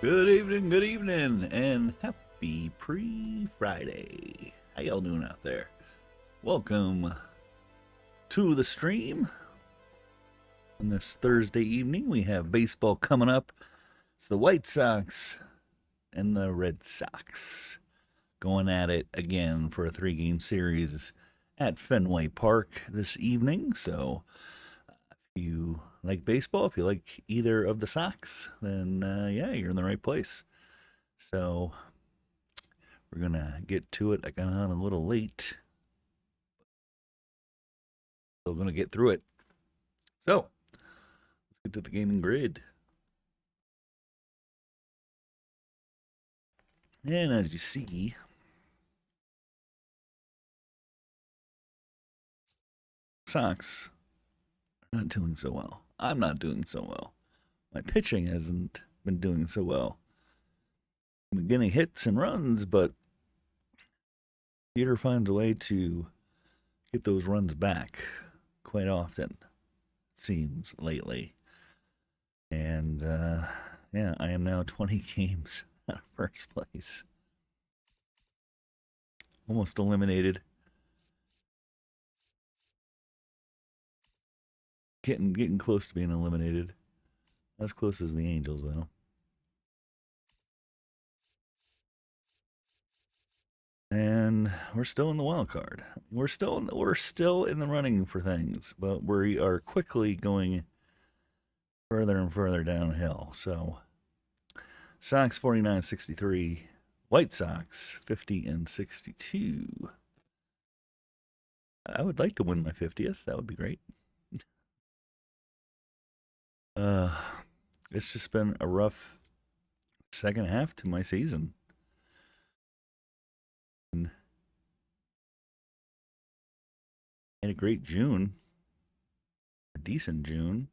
Good evening, and happy pre-Friday. How y'all doing out there? Welcome to the stream. On this Thursday evening, we have baseball coming up. It's the White Sox and the Red Sox going at it again for a 3-game series at Fenway Park this evening. So if you like baseball, if you like either of the Sox, then yeah, you're in the right place. So we're going to get to it. I got on a little late. Still going to get through it. So let's get to the gaming grid. And as you see, Sox are not doing so well. I'm not doing so well. My pitching hasn't been doing so well. I'm getting hits and runs, but Peter finds a way to get those runs back quite often, it seems, lately. And yeah, I am now 20 games out of first place. Almost eliminated. Getting close to being eliminated. Not as close as the Angels, though. And we're still in the wild card. We're still in the running for things, but we are quickly going further and further downhill. So Sox 49-63, White Sox 50-62. I would like to win my 50th. That would be great. It's just been a rough second half to my season. And had a great June, a decent June.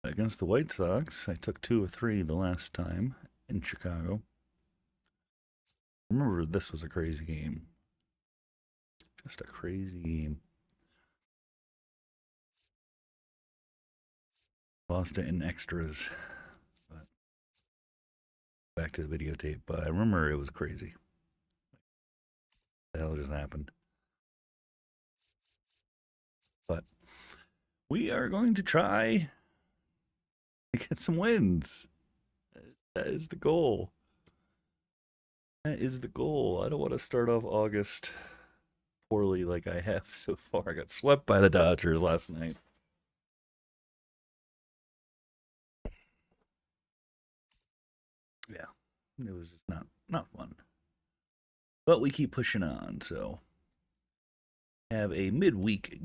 Against the White Sox, I took 2 of 3 the last time in Chicago. Remember, this was a crazy game. Just a crazy game. Lost it in extras. But back to the videotape. But I remember it was crazy. What the hell just happened? But we are going to try to get some wins. That is the goal. That is the goal. I don't want to start off August poorly like I have so far. I got swept by the Dodgers last night. Yeah, it was just not fun. But we keep pushing on, so have a midweek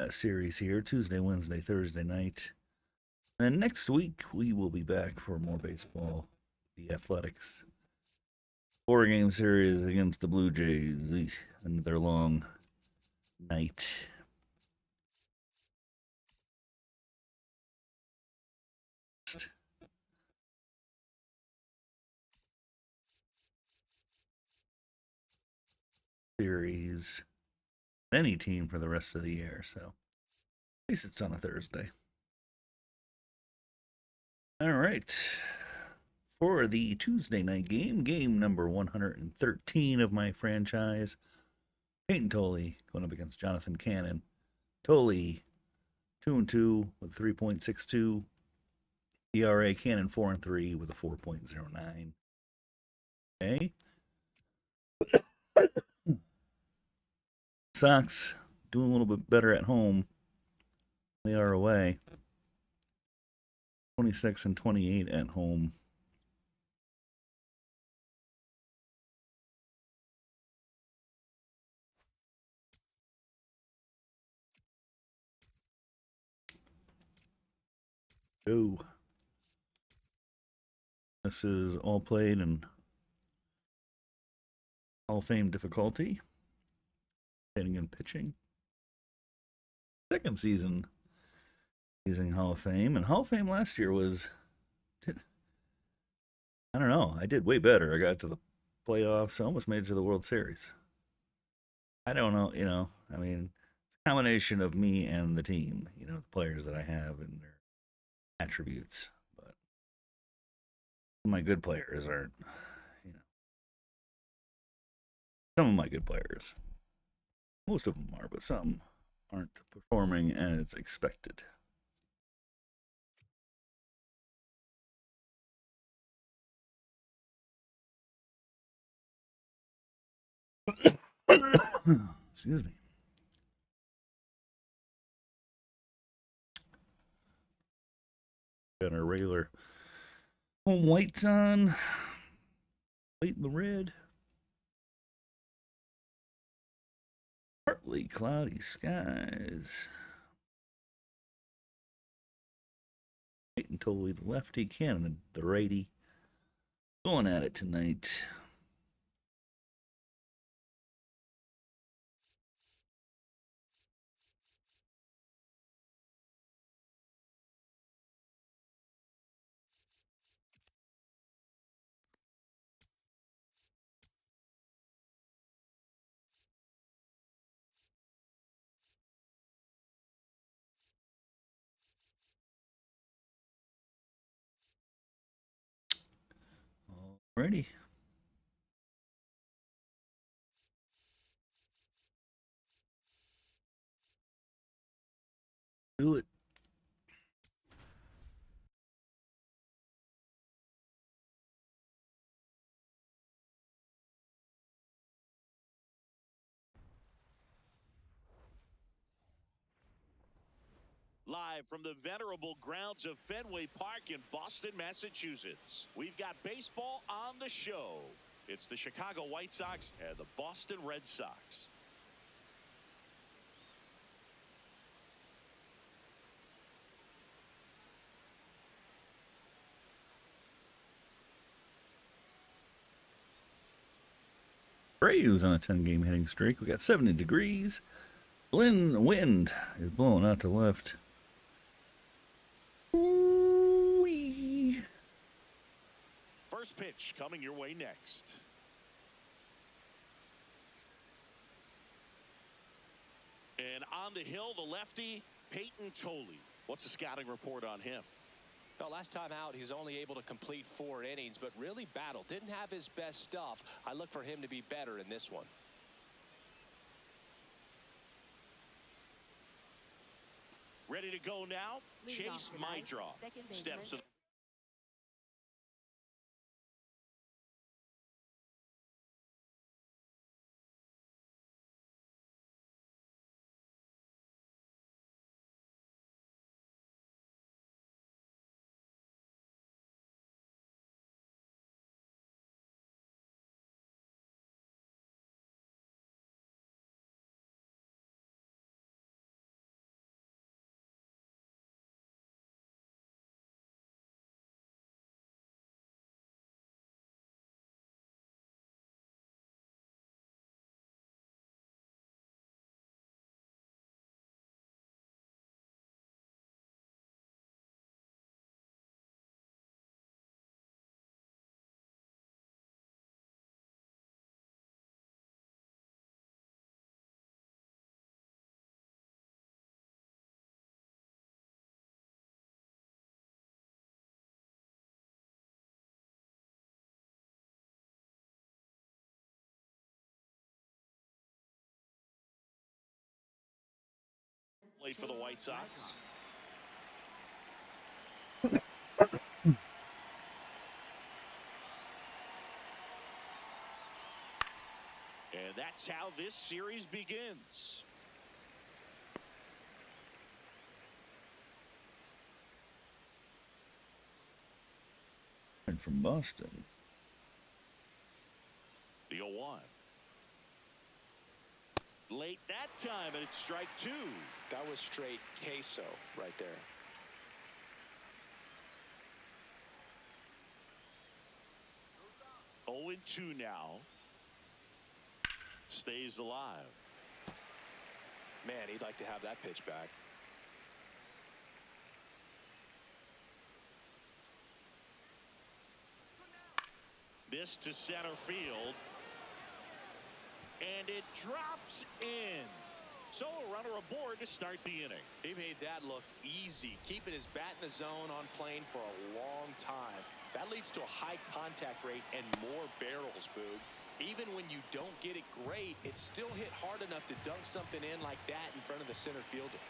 series here, Tuesday, Wednesday, Thursday night. And next week, we will be back for more baseball. The Athletics 4-game series against the Blue Jays. Another long night. Series. Any team for the rest of the year, so at least it's on a Thursday. All right. For the Tuesday night game number 113 of my franchise, Peyton Tolley going up against Jonathan Cannon. Tolley 2-2 with 3.62 ERA. Cannon 4-3 with a 4.09. Okay. Sox doing a little bit better at home. They are away. 26-28 at home. Go. This is all played in Hall of Fame difficulty. Hitting and pitching. Second season using Hall of Fame. And Hall of Fame last year was, I don't know, I did way better. I got to the playoffs. I almost made it to the World Series. I don't know, I mean, it's a combination of me and the team, the players that I have and their attributes. But my good players aren't, you know, some of my good players, most of them are, but some aren't performing as expected. Excuse me. Got our regular home whites on, white and the red. Partly cloudy skies. Right and totally the lefty, Cannon the righty. Going at it tonight. Alrighty. Do it. Live from the venerable grounds of Fenway Park in Boston, Massachusetts, we've got baseball on the show. It's the Chicago White Sox and the Boston Red Sox. Braves on a 10-game hitting streak. We got 70 degrees. Wind is blowing out to left. Ooh-wee. First pitch coming your way next. And on the hill, the lefty, Peyton Tolley. What's the scouting report on him? Well, last time out, he's only able to complete 4 innings, but really battled. Didn't have his best stuff. I look for him to be better in this one. Ready to go now? Chase Mydra steps to the plate for the White Sox. And that's how this series begins. And from Boston. The 0-1. Late that time, and it's strike 2. That was straight queso right there. Oh, 0-2 now. Stays alive. Man, he'd like to have that pitch back. This to center field. And it drops in. So a runner aboard to start the inning. He made that look easy, keeping his bat in the zone on plane for a long time. That leads to a high contact rate and more barrels, Boog. Even when you don't get it great, it's still hit hard enough to dunk something in like that in front of the center fielder.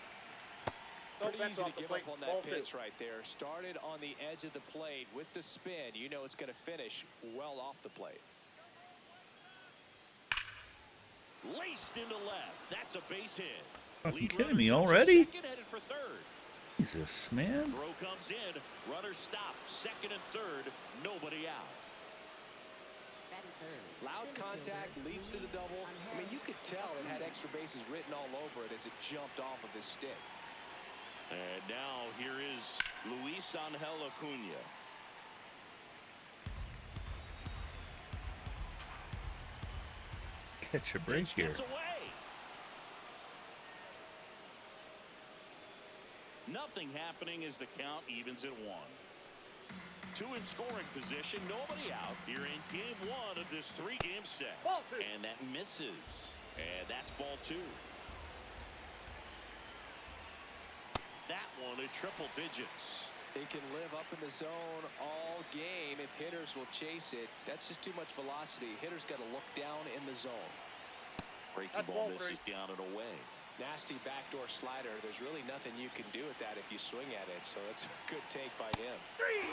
Pretty easy to give up on that pitch right there. Started on the edge of the plate with the spin. You know it's going to finish well off the plate. Laced into left. That's a base hit. Fucking kidding me already? Second, headed for third. Jesus, man. Throw comes in. Runner stopped. Second and third. Nobody out. Loud contact leads to the double. I mean, you could tell it had extra bases written all over it as it jumped off of his stick. And now here is Luis Angel Acuna. Catch a break here. Gets away. Nothing happening as the count evens at 1. 2 in scoring position, nobody out here in game 1 of this 3-game set. And that misses. And that's ball 2. That one at triple digits. They can live up in the zone all game if hitters will chase it. That's just too much velocity. Hitters got to look down in the zone. Breaking ball misses down and away. Nasty backdoor slider. There's really nothing you can do with that if you swing at it. So it's a good take by him.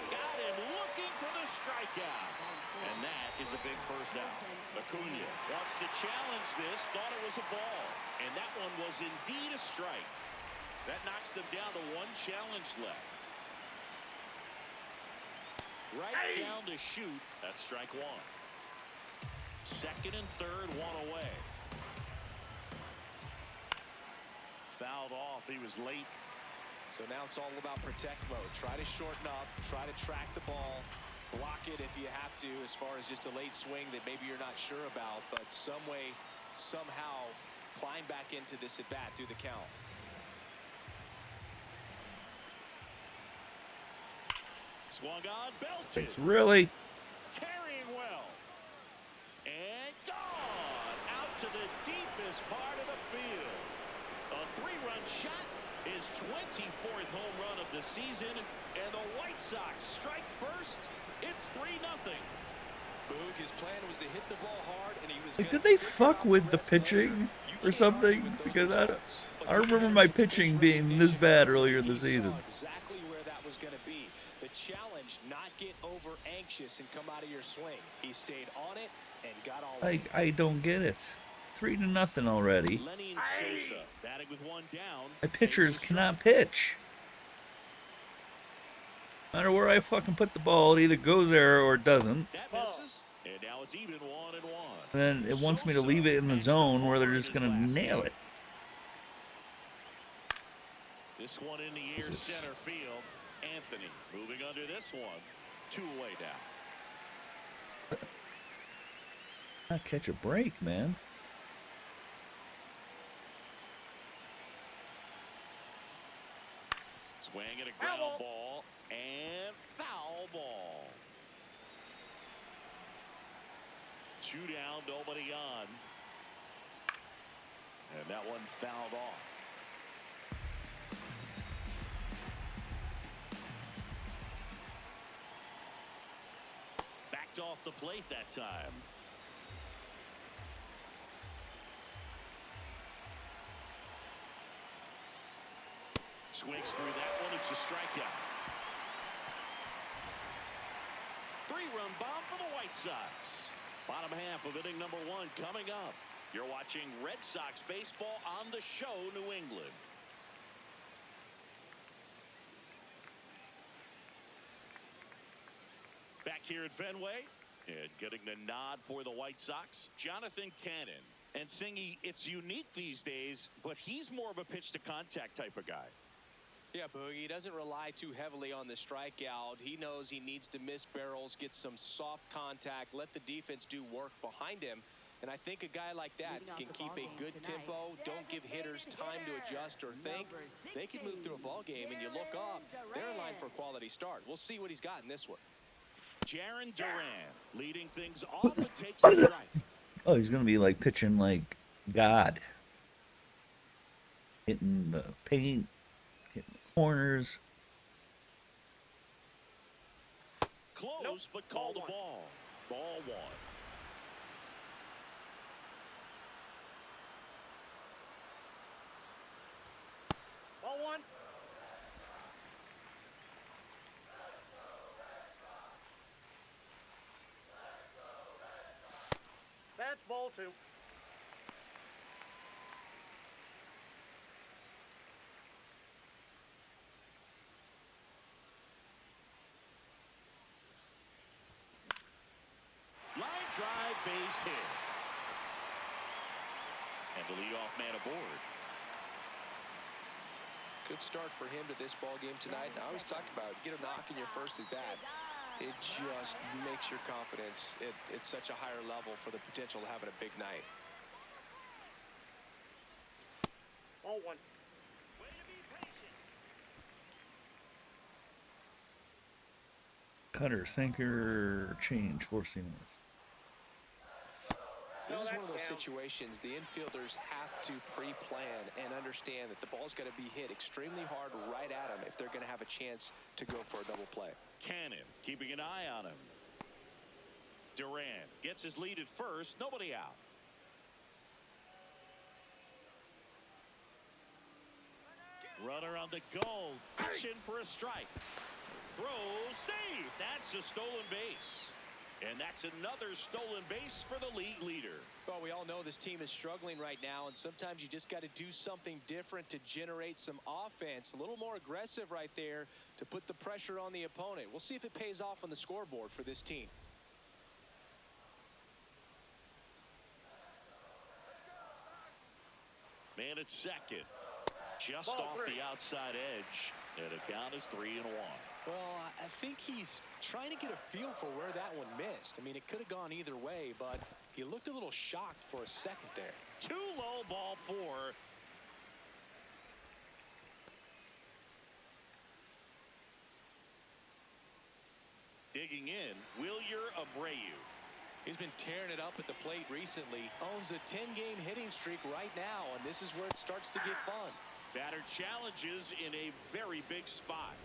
Got him looking for the strikeout. And that is a big first out. Acuna wants to challenge this. Thought it was a ball. And that one was indeed a strike. That knocks them down to 1 challenge left. Right down to shoot. That's strike 1. Second and third, 1 away. Fouled off. He was late. So now it's all about protect mode. Try to shorten up. Try to track the ball. Block it if you have to, as far as just a late swing that maybe you're not sure about. But some way, somehow, climb back into this at bat through the count. Swung on, belted. Really? Carrying well. And gone out to the deepest part of the field. A 3-run shot, his 24th home run of the season, and the White Sox strike first. It's 3-0. Boog, his plan was to hit the ball hard, and he was Like, did they fuck with the pitching or something? Because I remember my pitching being this bad earlier in the season. Exactly where that was going to be. The challenge, not get over anxious and come out of your swing. He stayed on it and got all Like, I don't get it. 3-0 already. Lenny Sosa batting with 1 down. My pitchers cannot pitch. No matter where I fucking put the ball, it either goes there or it doesn't. That misses, and now it's even 1-1. And then it wants me to leave it in the zone where they're just gonna nail it. This one in the air, center field. Anthony moving under this one. 2 away now. Not catch a break, man. Swing at a ground ball and foul ball. 2 down, nobody on. And that one fouled off. Backed off the plate that time. Swings through that one. It's a strikeout. 3-run bomb for the White Sox. Bottom half of inning number 1 coming up. You're watching Red Sox baseball on the show, New England. Back here at Fenway, and getting the nod for the White Sox, Jonathan Cannon. And Singy, it's unique these days, but he's more of a pitch-to-contact type of guy. Yeah, Boogie doesn't rely too heavily on the strikeout. He knows he needs to miss barrels, get some soft contact, let the defense do work behind him. And I think a guy like that can keep a good tempo, don't give hitters time to adjust or think. They can move through a ball game, and you look up, they're in line for a quality start. We'll see what he's got in this one. Jarren Duran leading things off and takes a strike. Oh, he's gonna be like pitching like God, hitting the paint, hitting the corners. Close, but called a ball. Ball one. Ball one. That's ball two. Line drive, base hit. And the leadoff man aboard. Good start for him to this ball game tonight. And I always talk about get a knock in your first at bat. It just makes your confidence at such a higher level for the potential of having a big night. Ball one. Cutter, sinker, change, 4 seamers. This is one of those situations the infielders have to pre-plan and understand that the ball's got to be hit extremely hard right at them if they're going to have a chance to go for a double play. Cannon keeping an eye on him. Durant gets his lead at first. Nobody out. Runner on the go. Pitch in for a strike. Throw, save. That's a stolen base. And that's another stolen base for the league leader. Well, we all know this team is struggling right now, and sometimes you just got to do something different to generate some offense. A little more aggressive right there to put the pressure on the opponent. We'll see if it pays off on the scoreboard for this team. Man at second. Just Ball off three. the outside edge. And the count is 3-1. Well, I think he's trying to get a feel for where that one missed. I mean, it could have gone either way, but he looked a little shocked for a second there. Too low, ball 4. Digging in, Wilyer Abreu. He's been tearing it up at the plate recently. Owns a 10-game hitting streak right now, and this is where it starts to get fun. Batter challenges in a very big spot.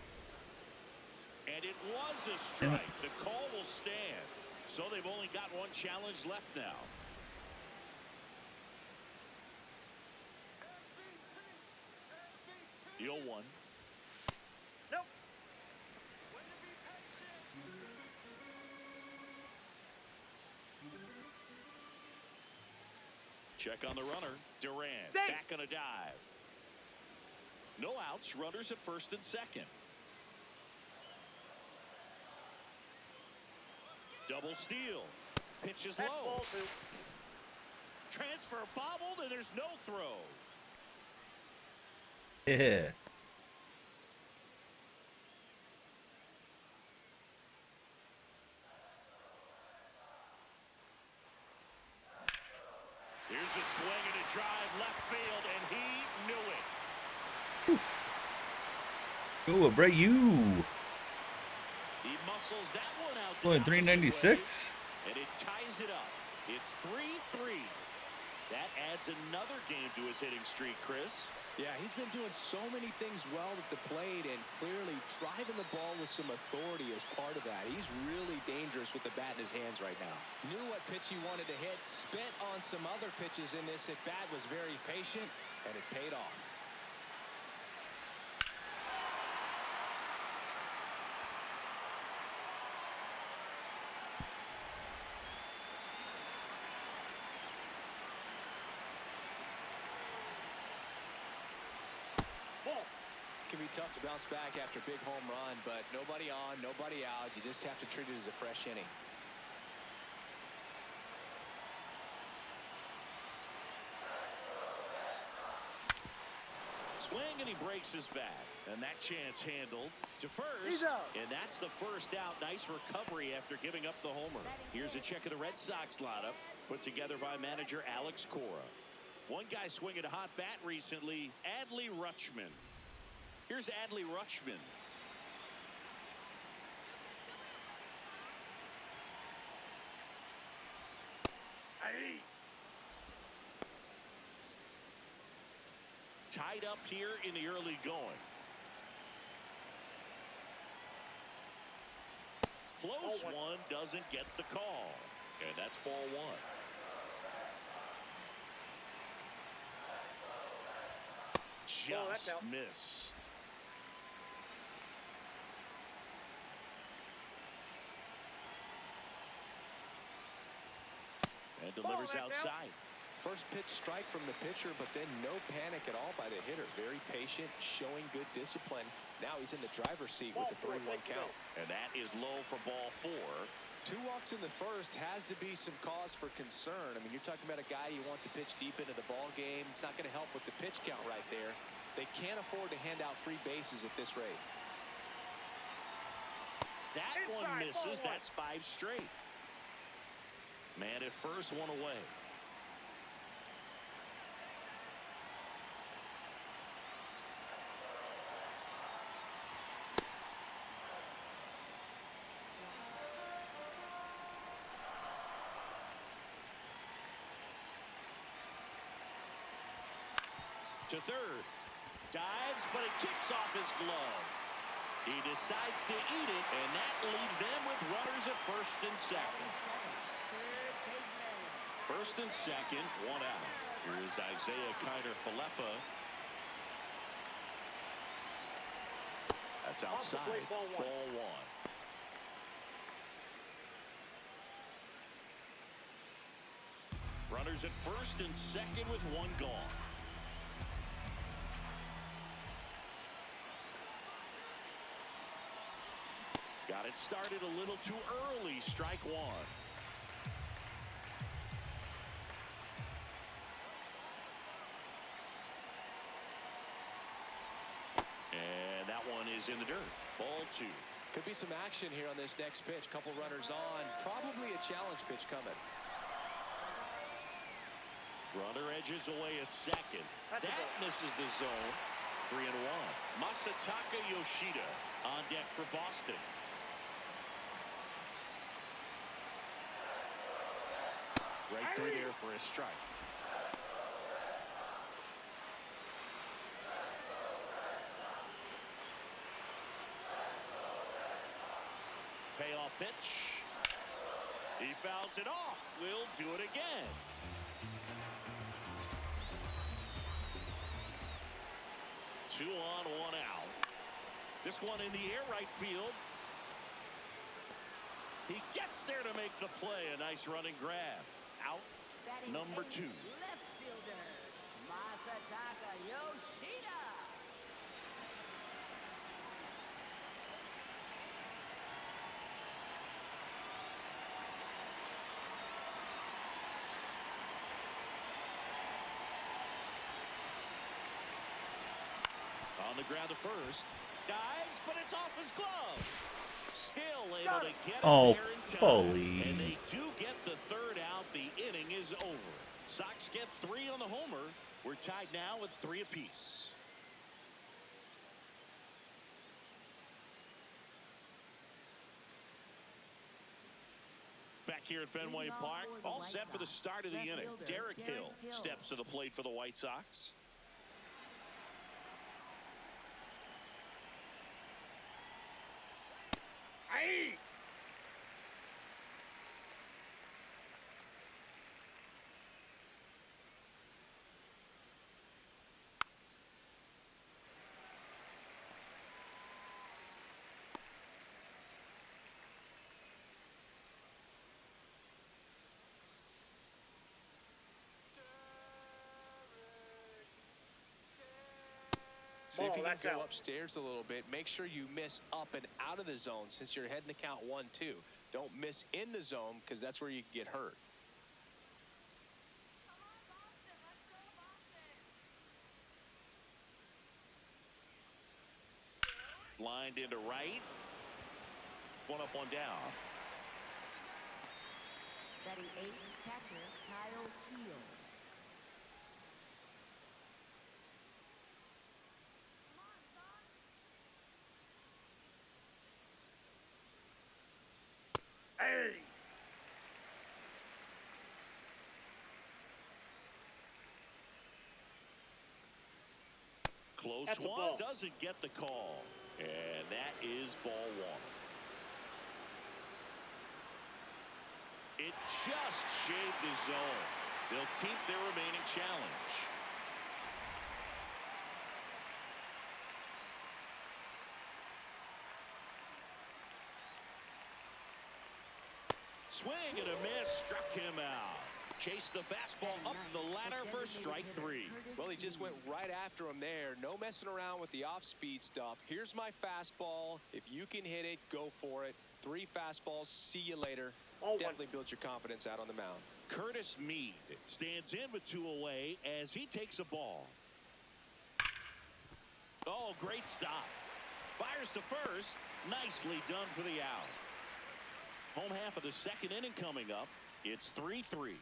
And it was a strike. The call will stand. So they've only got one challenge left now. The 0-1. Nope. Check on the runner. Durant Safe. back on a dive. No outs. Runners at first and second. Double steal. Pitch is That's low. ball two. Transfer bobbled, and there's no throw. Yeah. Here's a swing and a drive left field, and he knew it. Go, Abreu. He muscles that one out. Going the opposite 396. way, and it ties it up. It's 3-3. That adds another game to his hitting streak, Chris. Yeah, he's been doing so many things well at the plate and clearly driving the ball with some authority as part of that. He's really dangerous with the bat in his hands right now. Knew what pitch he wanted to hit, spent on some other pitches in this at bat, was very patient, and it paid off. It can be tough to bounce back after a big home run, but nobody on, nobody out. You just have to treat it as a fresh inning. Swing, and he breaks his bat. And that chance handled to first. He's out. And that's the first out. Nice recovery after giving up the homer. Here's a check of the Red Sox lineup put together by manager Alex Cora. One guy swinging a hot bat recently, Adley Rutschman. Here's Adley Rutschman. tied up here in the early going. Close one doesn't get the call. And that's ball one. Just missed. And delivers outside. First pitch strike from the pitcher, but then no panic at all by the hitter. Very patient, showing good discipline. Now he's in the driver's seat with the 3-1 count. And that is low for ball 4. 2 walks in the first has to be some cause for concern. I mean, you're talking about a guy you want to pitch deep into the ball game. It's not going to help with the pitch count right there. They can't afford to hand out free bases at this rate. That one misses. That's 5 straight. Man at first, 1 away. To third. Dives, but it kicks off his glove. He decides to eat it, and that leaves them with runners at first and second. First and second, 1 out. Here is Isaiah Kiner-Falefa. That's outside. Ball 1. Runners at first and second with 1 gone. Got it started a little too early. Strike 1. And that one is in the dirt. Ball 2. Could be some action here on this next pitch. Couple runners on. Probably a challenge pitch coming. Runner edges away at second. That misses the zone. 3-1. Masataka Yoshida on deck for Boston. Right through there for a strike. Payoff pitch. He fouls it off. We'll do it again. Two on, 1 out. This one in the air, right field. He gets there to make the play. A nice running grab. Out, number 2. Left fielder, Masataka Yoshida. On the ground to first. Dives, but it's off his glove. Still able to get it there in time. Please. And they do get the 3rd out. The inning is over. Sox get 3 on the homer. We're tied now with 3 apiece. Back here at Fenway Park, all set for the start of the inning. Derek Hill steps to the plate for the White Sox. See if you can go upstairs a little bit. Make sure you miss up and out of the zone since you're heading to count 1-2. Don't miss in the zone because that's where you get hurt. Lined into right. 1 up, 1 down. Batting 8th, catcher Kyle Teal. That's a Swan ball. doesn't get the call. And that is ball one. It just shaved his zone. They'll keep their remaining challenge. Swing and a miss, struck him out. Chased the fastball up the ladder for strike three. Well, he just went right after him there. No messing around with the off-speed stuff. Here's my fastball. If you can hit it, go for it. 3 fastballs. See you later. Definitely builds your confidence out on the mound. Curtis Mead stands in with 2 away as he takes a ball. Oh, great stop. Fires to first. Nicely done for the out. Home half of the second inning coming up. It's 3-3.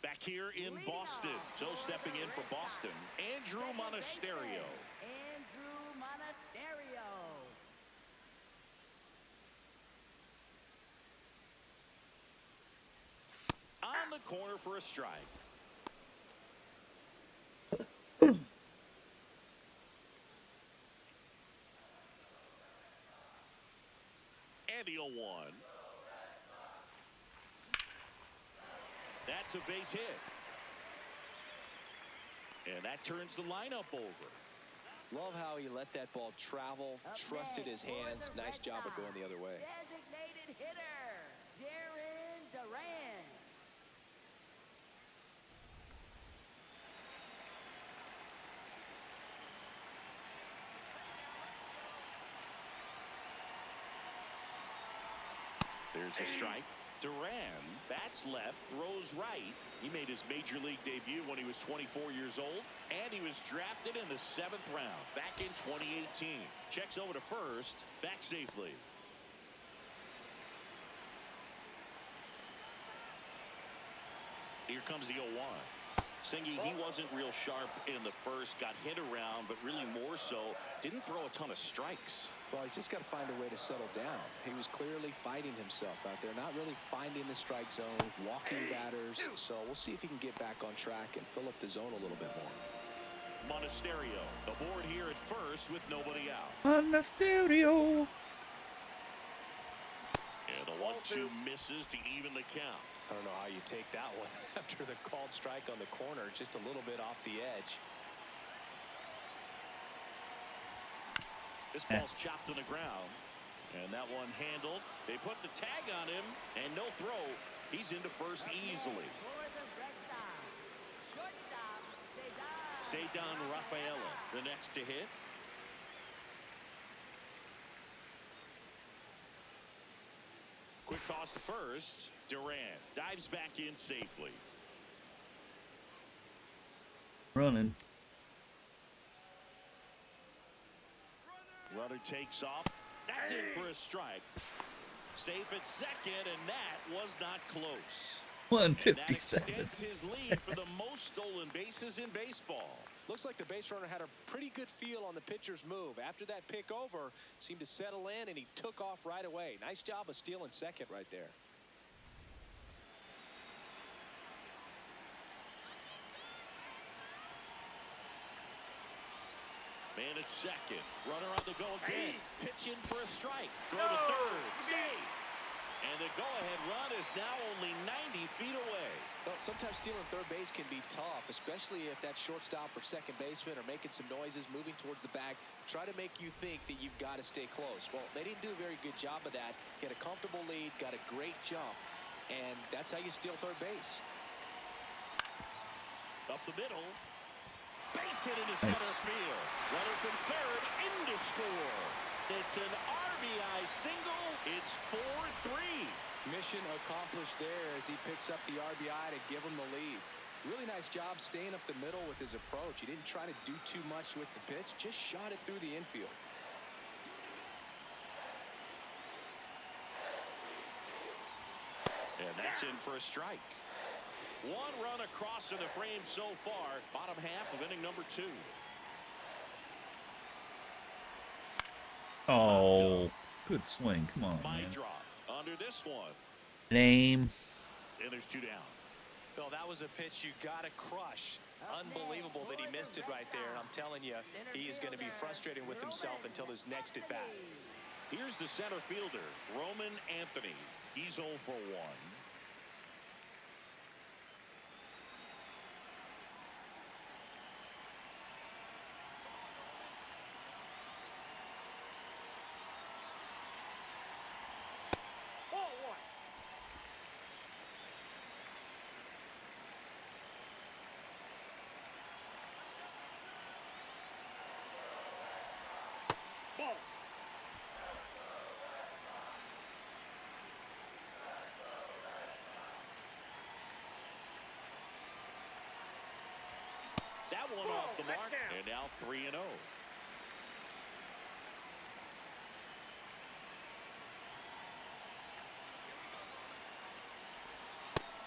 Back here in Boston. So stepping in for Boston, Andrew Monasterio. Andrew Monasterio. On the corner for a strike. And the 0-1. That's a base hit. And that turns the lineup over. Love how he let that ball travel, trusted his hands. Nice job of going the other way. Designated hitter, Jaron Duran. There's a strike. Duran bats left, throws right. He made his major league debut when he was 24 years old, and he was drafted in the 7th round back in 2018. Checks over to first, back safely. Here comes the 0-1. Singy, he wasn't real sharp in the first, got hit around, but really more so, didn't throw a ton of strikes. Well, he's just got to find a way to settle down. He was clearly fighting himself out there, not really finding the strike zone, walking batters. So we'll see if he can get back on track and fill up the zone a little bit more. Monasterio, the board here at first with nobody out. Monasterio. And the 1-2 misses to even the count. I don't know how you take that one after the called strike on the corner, just a little bit off the edge. This ball's chopped to the ground, and that one handled. They put the tag on him, and no throw. He's into first easily. For the Red Sox, shortstop, Cedar Rafaela, the next to hit. Quick toss to first. Duran dives back in safely. Running. Runner takes off. That's in for a strike. Safe at second, and that was not close. 157. And that extends his lead for the most stolen bases in baseball. Looks like the base runner had a pretty good feel on the pitcher's move. After that pick over, seemed to settle in, and he took off right away. Nice job of stealing second right there. Man at second. Runner on the go again. Pitch in for a strike. Throw to third. Safe. And the go-ahead run is now only 90 feet away. Well, sometimes stealing third base can be tough, especially if that shortstop or second baseman are making some noises, moving towards the bag, try to make you think that you've got to stay close. Well, they didn't do a very good job of that. He had a comfortable lead, got a great jump, and that's how you steal third base. Up the middle. Base hit into center field. Runner from third in to score. It's an RBI single. It's 4-3. Mission accomplished there as he picks up the RBI to give him the lead. Really nice job staying up the middle with his approach. He didn't try to do too much with the pitch, just shot it through the infield. And that's in for a strike. One run across in the frame so far. Bottom half of inning number 2. Oh. Good swing. Come on, My man. drop under this one. Name. And there's 2 down. Bill, that was a pitch you got to crush. Unbelievable that he missed it right there. And I'm telling you, he is going to be frustrated with himself until his next at bat. Here's the center fielder, Roman Anthony. He's 0 for 1. Ball one. Ball. That one off the Ball, mark. touchdown. And now 3-0.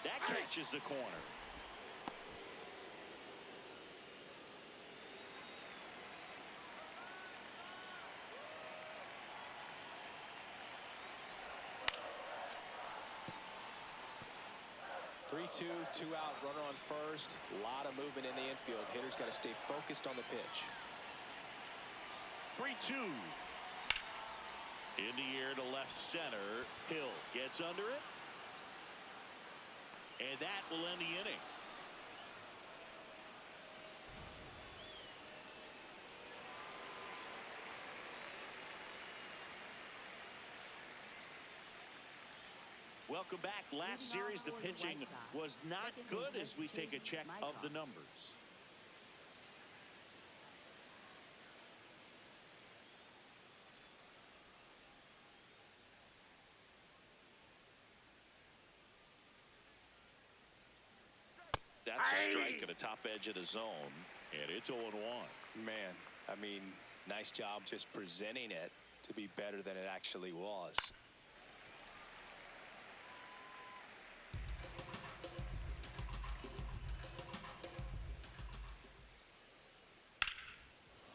That catches the corner. Three-two, 2 out, runner on first. A lot of movement in the infield. Hitter's got to stay focused on the pitch. 3-2. In the air to left center. Hill gets under it. And that will end the inning. Welcome back. Last series, the pitching was not good as we take a check of the numbers. That's a strike at the top edge of the zone, and it's 0-1. Man, I mean, nice job just presenting it to be better than it actually was.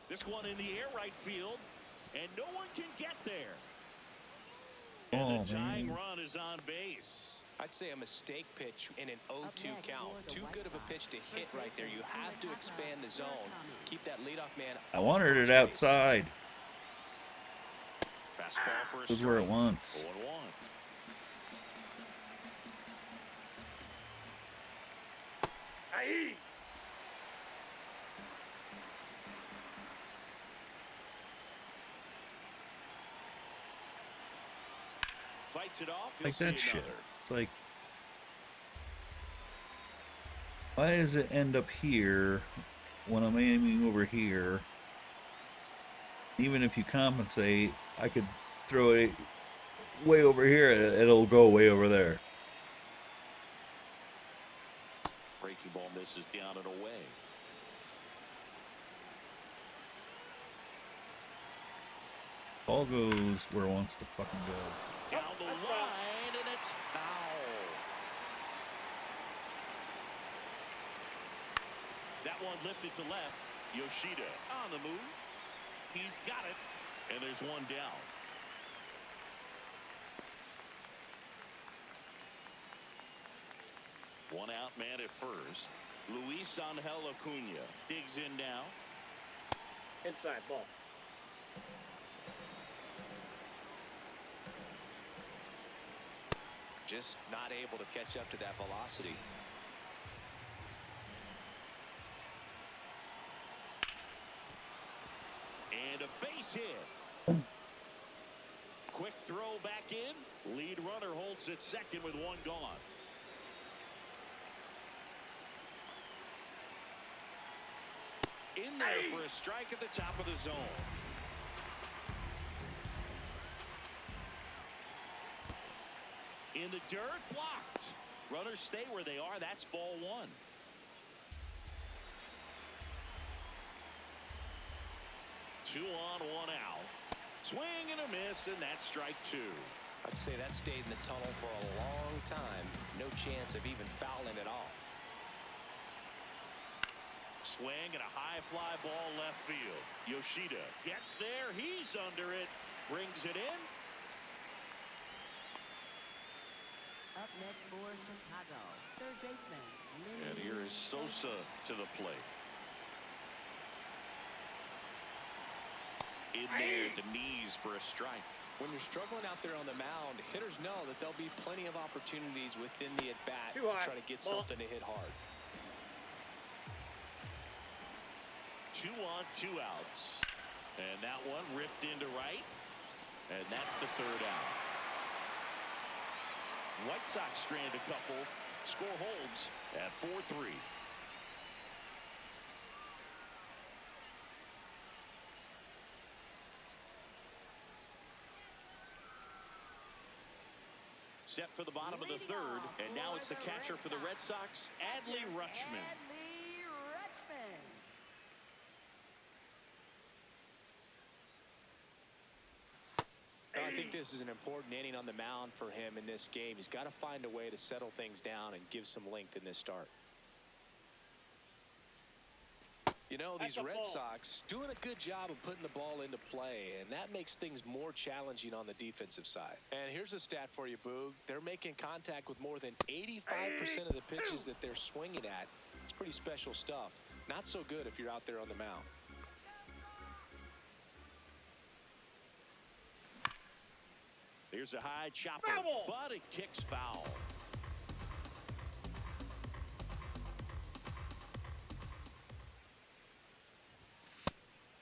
This one in the air right field, and no one can get there. Oh, And the tying man. run is on base. I'd say a mistake pitch in an 0-2 count. Too good of a pitch to hit right there. You have to expand the zone. Keep that leadoff man. I wanted it outside. Fastball for a This is where it strike. wants. 0-1. Aye. Fights it off. You'll Like see that shit. another. It's like, why does it end up here when I'm aiming over here? Even if you compensate, I could throw it way over here. It'll go way over there. Breaking ball misses down and away. Ball goes where it wants to fucking go. Down the line, and it's foul. That one lifted to left. Yoshida on the move. He's got it, and there's one down. One out man at first. Luis Angel Acuna digs in now. Inside ball. Just not able to catch up to that velocity. And a base hit. Quick throw back in. Lead runner holds it second with one gone. In there for a strike at the top of the zone. In the dirt, blocked. Runners stay where they are. That's ball one. Two on, one out. Swing and a miss, and that's strike two. I'd say that stayed in the tunnel for a long time. No chance of even fouling it off. Swing and a high fly ball left field. Yoshida gets there. He's under it. Brings it in. Up next for Chicago, third baseman. And here is Sosa to the plate. In there at the knees for a strike. When you're struggling out there on the mound, hitters know that there'll be plenty of opportunities within the at-bat to try to get something to hit hard. 2 on, 2 outs. And that one ripped into right. And that's the 3rd out. White Sox strand a couple. Score holds at 4-3. Set for the bottom of the 3rd, and now it's the catcher for the Red Sox, Adley Rutschman. Adley Rutschman. I think this is an important inning on the mound for him in this game. He's got to find a way to settle things down and give some length in this start. You know, these Red Sox doing a good job of putting the ball into play, and that makes things more challenging on the defensive side. And here's a stat for you, Boog. They're making contact with more than 85% of the pitches that they're swinging at. It's pretty special stuff. Not so good if you're out there on the mound. Here's a high chopper, but it kicks foul.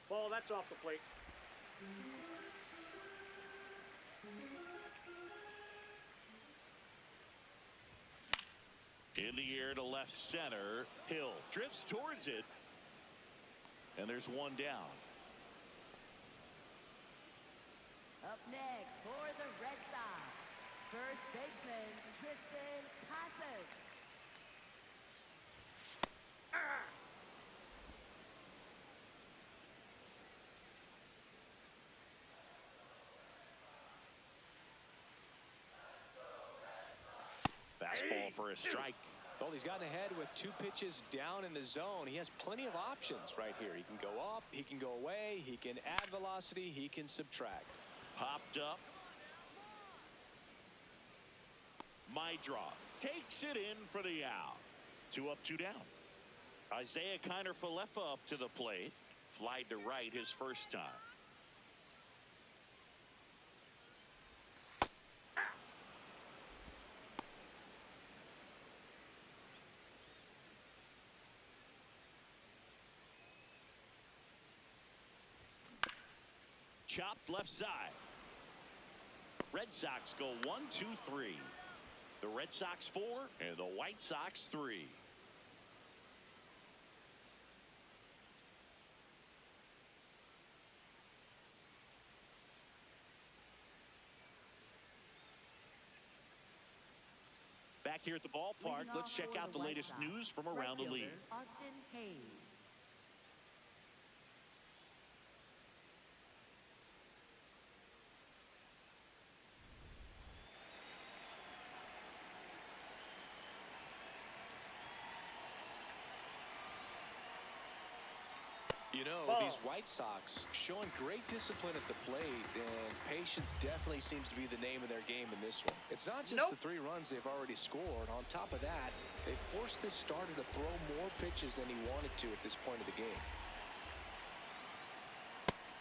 Ball, that's off the plate. In the air to left center. Hill drifts towards it. And there's one down. Up next for the Red Sox, first baseman Tristan Casas. Fastball for a strike. Well, he's gotten ahead with 2 pitches down in the zone. He has plenty of options right here. He can go up, he can go away, he can add velocity, he can subtract. Popped up. Mydroff takes it in for the out. 2 up, 2 down. Isaiah Kiner-Falefa up to the plate. Flied to right his first time. Chopped left side. Red Sox go 1, 2, 3. The Red Sox 4 and the White Sox 3. Back here at the ballpark, let's check out the latest news from around the league. Austin Hayes. You know, these White Sox showing great discipline at the plate, and patience definitely seems to be the name of their game in this one. It's not just the 3 runs they've already scored. On top of that, they forced this starter to throw more pitches than he wanted to at this point of the game.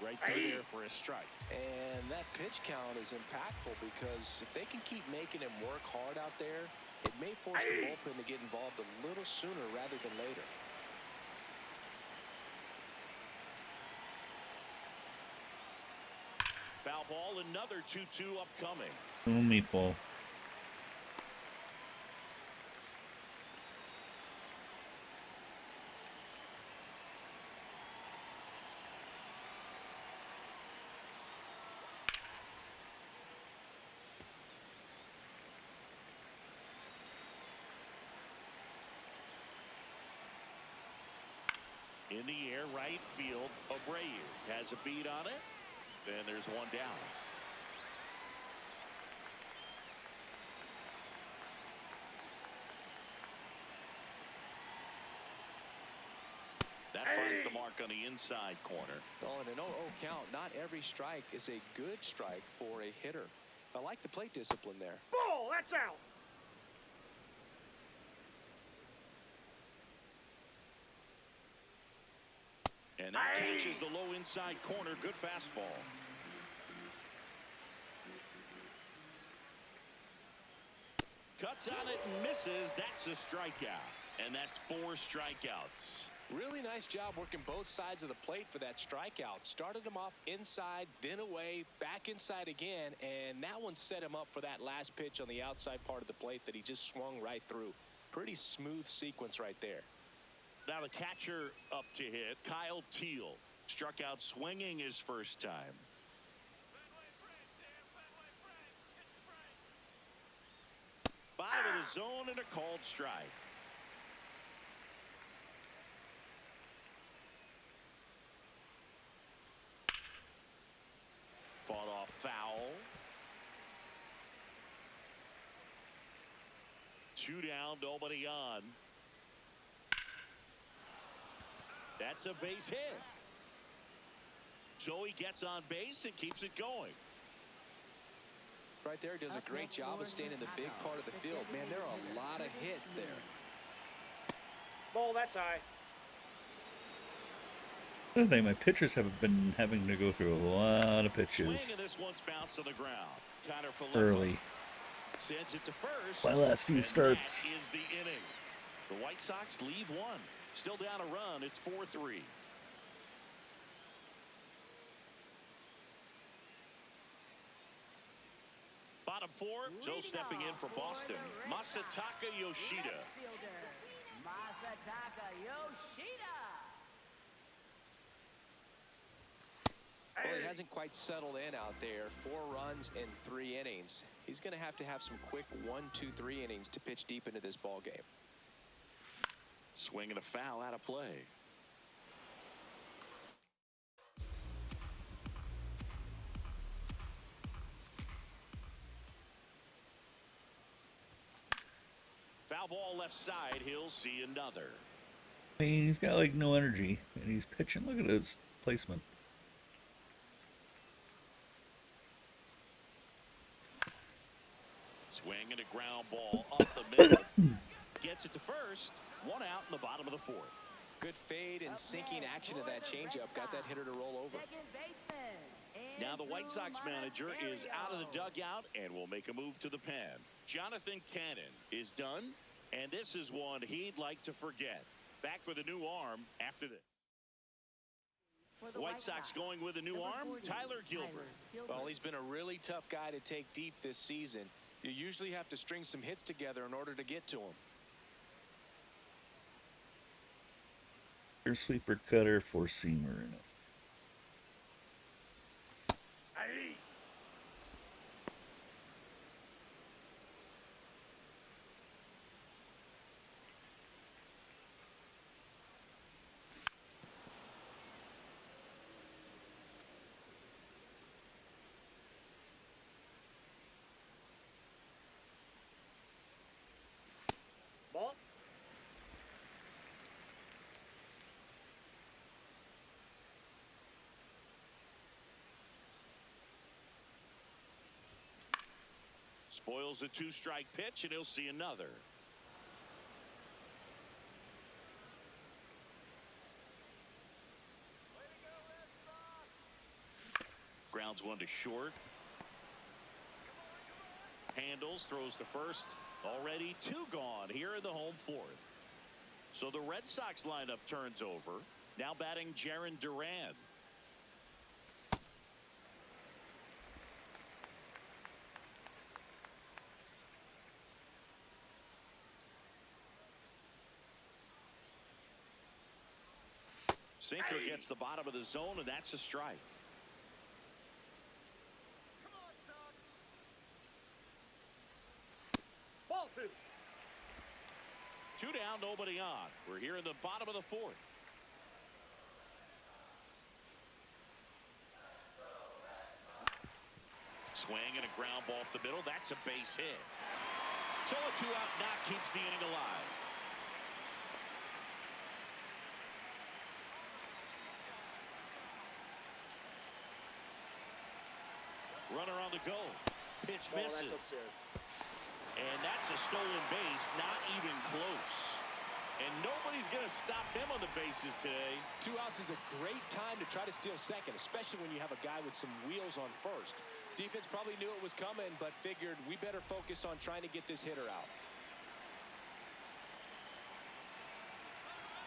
Right there for a strike. And that pitch count is impactful because if they can keep making him work hard out there, it may force the bullpen to get involved a little sooner rather than later. Foul ball, another 2-2 upcoming. Meatball. In the air, right field. Abreu has a beat on it. Then there's one down. That finds the mark on the inside corner. Well, in an 0-0 count, not every strike is a good strike for a hitter. I like the plate discipline there. Ball, that's out. And that catches the low inside corner. Good fastball. Cuts on it and misses. That's a strikeout. And that's 4 strikeouts. Really nice job working both sides of the plate for that strikeout. Started him off inside, then away, back inside again, and that one set him up for that last pitch on the outside part of the plate that he just swung right through. Pretty smooth sequence right there. Now the catcher up to hit, Kyle Teal. Struck out swinging his first time. Bottom of the zone and a called strike. Fought off foul. 2 down, nobody on. That's a base hit. So he gets on base and keeps it going. Right there, does a great job of staying in the big part of the field. Man, there are a lot of hits there. Ball, that's high. I think my pitchers have been having to go through a lot of pitches Swing, and this one's bounced to the ground. Counter for early. Sends it to first. My last few and starts. that is the inning. The White Sox lead 1. Still down a run. It's 4-3. Bottom 4. So stepping in for Boston, Masataka Yoshida. Masataka Yoshida. Well, he hasn't quite settled in out there. 4 runs in 3 innings. He's going to have some quick 1, 2, 3 innings to pitch deep into this ball game. Swing and a foul out of play. Foul ball left side. He'll see another. I mean, he's got like no energy, and he's pitching. Look at his placement. Swing and a ground ball up the middle. Gets it to first. 1 out in the bottom of the 4th. Good fade and sinking action of that changeup. Got that hitter to roll over. Now the White Sox manager is out of the dugout and will make a move to the pen. Jonathan Cannon is done, and this is one he'd like to forget. Back with a new arm after this. White Sox going with a new arm, Tyler Gilbert. Well, he's been a really tough guy to take deep this season. You usually have to string some hits together in order to get to him. Your sweeper, cutter, 4-seamer in us. Ball. Spoils a 2-strike pitch, and he'll see another. Grounds 1 to short. Handles, throws to first. Already 2 gone here in the home 4th. So the Red Sox lineup turns over. Now batting Jarren Duran. Sinker gets the bottom of the zone, and that's a strike. Ball 2. 2 down, nobody on. We're here in the bottom of the 4th. Swing and a ground ball up the middle. That's a base hit. So a 2-out knock keeps the inning alive. Runner on the go. Pitch misses. And that's a stolen base, not even close. And nobody he's going to stop him on the bases today. 2 outs is a great time to try to steal second, especially when you have a guy with some wheels on first. Defense probably knew it was coming, but figured we better focus on trying to get this hitter out.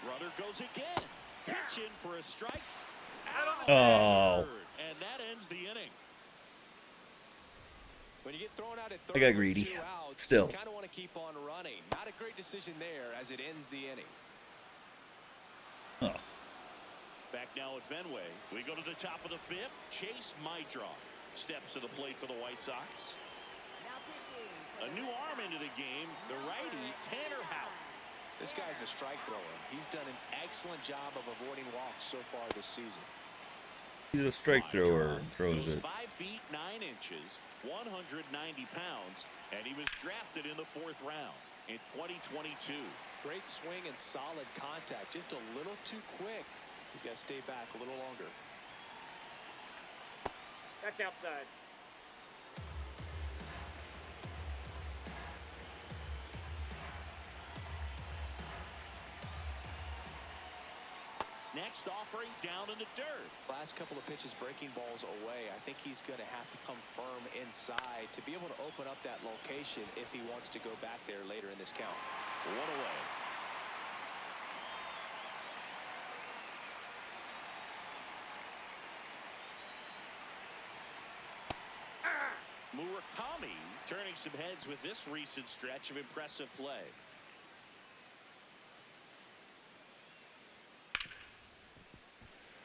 Runner goes again. Pitching for a strike. Oh. And that ends the inning. When you get thrown out at I third got with greedy. 2 outs, Still. you kind of want to keep on running. Not a great decision there as it ends the inning. Oh. Back now at Fenway. We go to the top of the 5th. Chase Mydroff steps to the plate for the White Sox. Now pitching. A new arm into the game. The righty, Tanner Houck. This guy's a strike thrower. He's done an excellent job of avoiding walks so far this season. He's a strike thrower and throws Goes it. 5 feet 9 inches, 190 pounds, and he was drafted in the 4th round in 2022. Great swing and solid contact. Just a little too quick. He's got to stay back a little longer. That's outside. Next offering down in the dirt. Last couple of pitches breaking balls away. I think he's going to have to come firm inside to be able to open up that location if he wants to go back there later in this count. 1 away. Murakami turning some heads with this recent stretch of impressive play.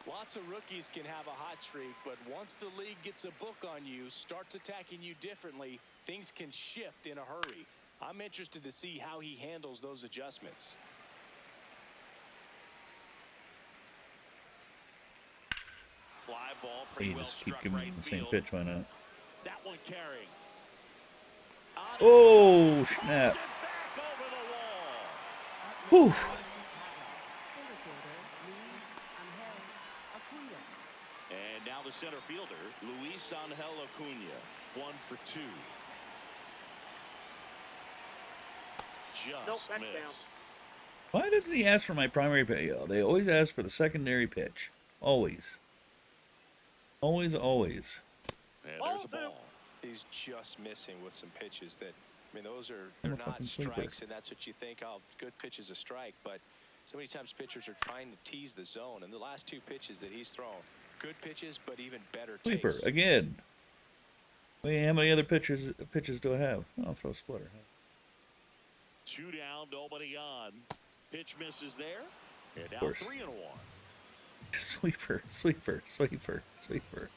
Lots of rookies can have a hot streak, but once the league gets a book on you, starts attacking you differently, things can shift in a hurry. I'm interested to see how he handles those adjustments. Fly ball He pretty well just keep struck giving right him the same field. pitch. Why not? That one carrying. On Oh, his toes, snap. pulls it back over the wall. Whew. Center fielder, Luis Angel Acuna. And now the center fielder, Luis Angel Acuna, 1 for 2. Just Nope, that's missed. down. Why doesn't he ask for my primary pitch? They always ask for the secondary pitch. Always. Always, always. And Ball there's a two. ball. He's just missing with some pitches that, I mean, those are, I'm they're a not fucking sleeper. strikes, and that's what you think, oh, good pitch is a strike, but so many times pitchers are trying to tease the zone, and the last 2 pitches that he's thrown, good pitches, but even better Sleeper takes. again. Wait, how many other pitches do I have? I'll throw a splitter. 2 down, nobody on. Pitch misses there. And now course. 3-1. Sweeper, sweeper, sweeper, sweeper.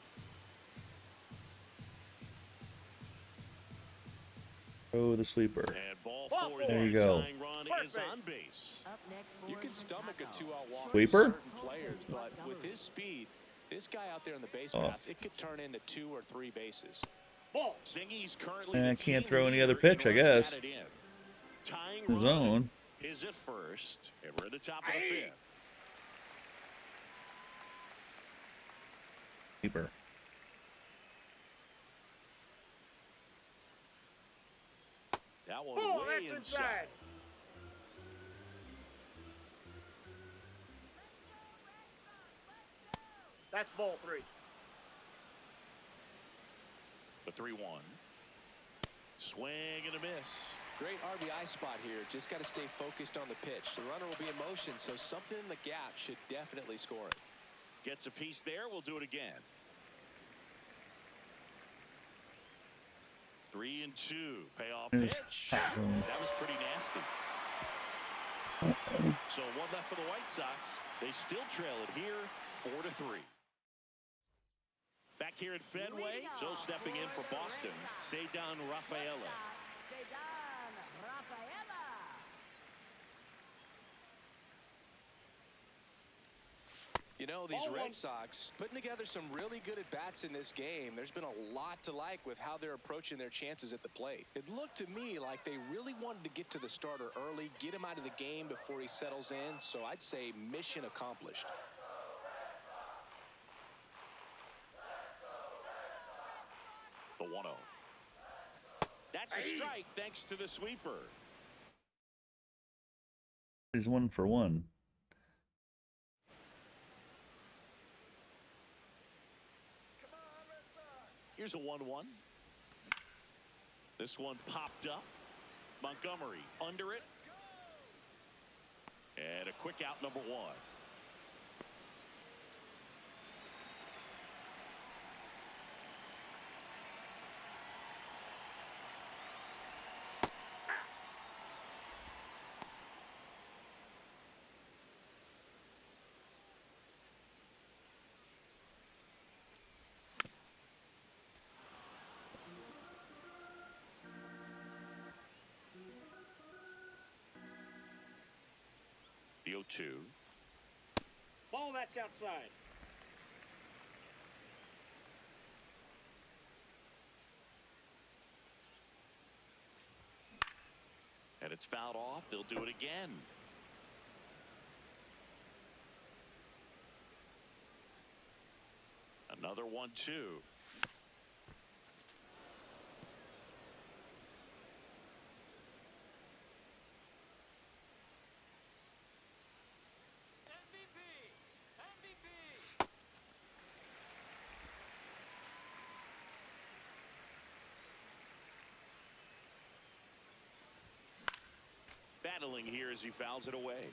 Oh, the sweeper. And ball Ball 4. four. There you The go. tying run is Perfect. on base. Up next for You can stomach a Chicago. 2-out walk Sweeper? for certain players, but with his speed, this guy out there on the base Off. path, it could turn into 2 or 3 bases. Ball. Singy's currently I the can't team throw any other leader in pitch, I runs guess. batted in. Tying The run zone. is at first, and we're at the top of the Aye. 5th. Sweeper. That one Ball, way that's inside. inside. That's ball 3. The 3-1. Swing and a miss. Great RBI spot here. Just got to stay focused on the pitch. The runner will be in motion, so something in the gap should definitely score it. Gets a piece there. We'll do it again. 3-2. Payoff Yes. pitch. Hot zone. That was pretty nasty. So 1 left for the White Sox. They still trail it here, 4-3. Back here at Fenway, so stepping in for Boston, Ceddan Rafaela. Ceddan Rafaela. You know, these Ball Red one. Sox putting together some really good at-bats in this game. There's been a lot to like with how they're approaching their chances at the plate. It looked to me like they really wanted to get to the starter early, get him out of the game before he settles in, so I'd say mission accomplished. The 1-0. That's a strike thanks to the sweeper. He's 1 for 1. Here's a 1-1. This one popped up. Montgomery under it. And a quick out, number 1. The 0-2. Ball, that's outside. And it's fouled off. They'll do it again. Another 1-2. Battling here as he fouls it away.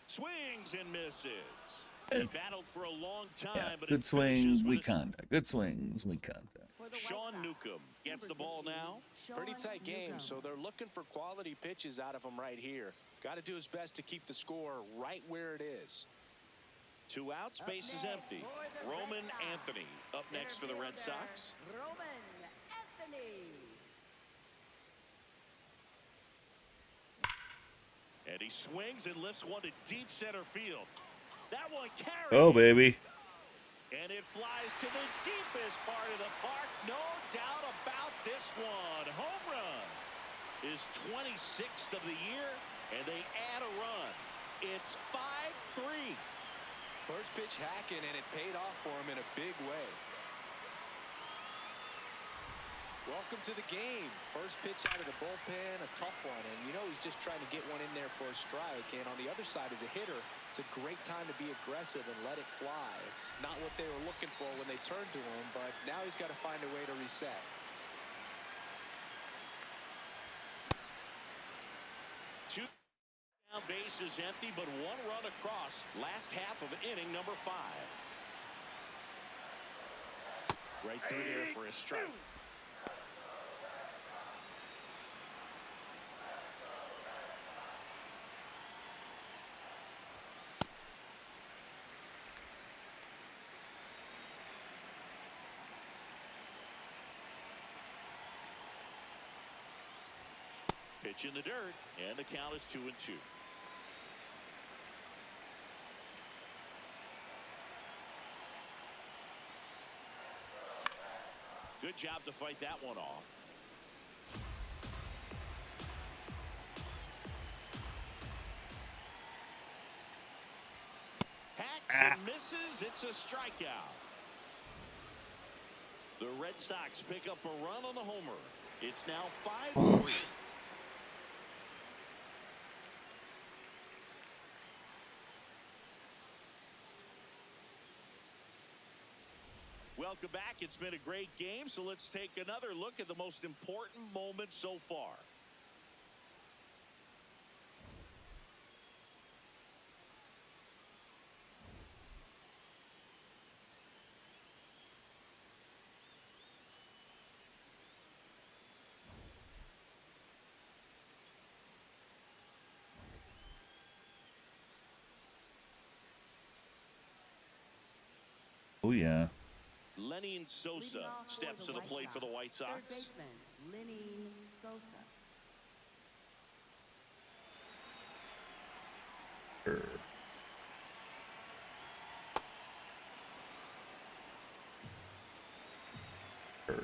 Swings and misses. He battled for a long time, Yeah, but good it swings, finishes with weak a- contact. Good swings, weak contact. For the White Sean Sox, Newcomb gets the number ball 15, now. Pretty Sean tight game, Newcomb. so they're looking for quality pitches out of him right here. Got to do his best to keep the score right where it is. 2 outs, Up space is next empty. for the Roman Red Sox, Anthony up next for the Red center Sox. fielder, Roman Anthony. And he swings and lifts one to deep center field. That one carries. Oh, baby. And it flies to the deepest part of the park. No doubt about this one. Home run is 26th of the year, and they add a run. It's 5-3. First pitch hacking, and it paid off for him in a big way. Welcome to the game. First pitch out of the bullpen, a tough one. And you know he's just trying to get one in there for a strike. And on the other side, as a hitter, it's a great time to be aggressive and let it fly. It's not what they were looking for when they turned to him, but now he's got to find a way to reset. Two down, base is empty, but 1 run across. Last half of inning number 5. Right through there for a strike. Pitch in the dirt, and the count is 2-2. Good job to fight that one off. Hacks and misses. It's a strikeout. The Red Sox pick up a run on the homer. It's now 5-3. Welcome back. It's been a great game, so let's take another look at the most important moment so far. Oh, yeah. Lenny Leading Sosa off for steps to the White plate for the White Third Sox. baseman, Lenny Sosa. Er. Er.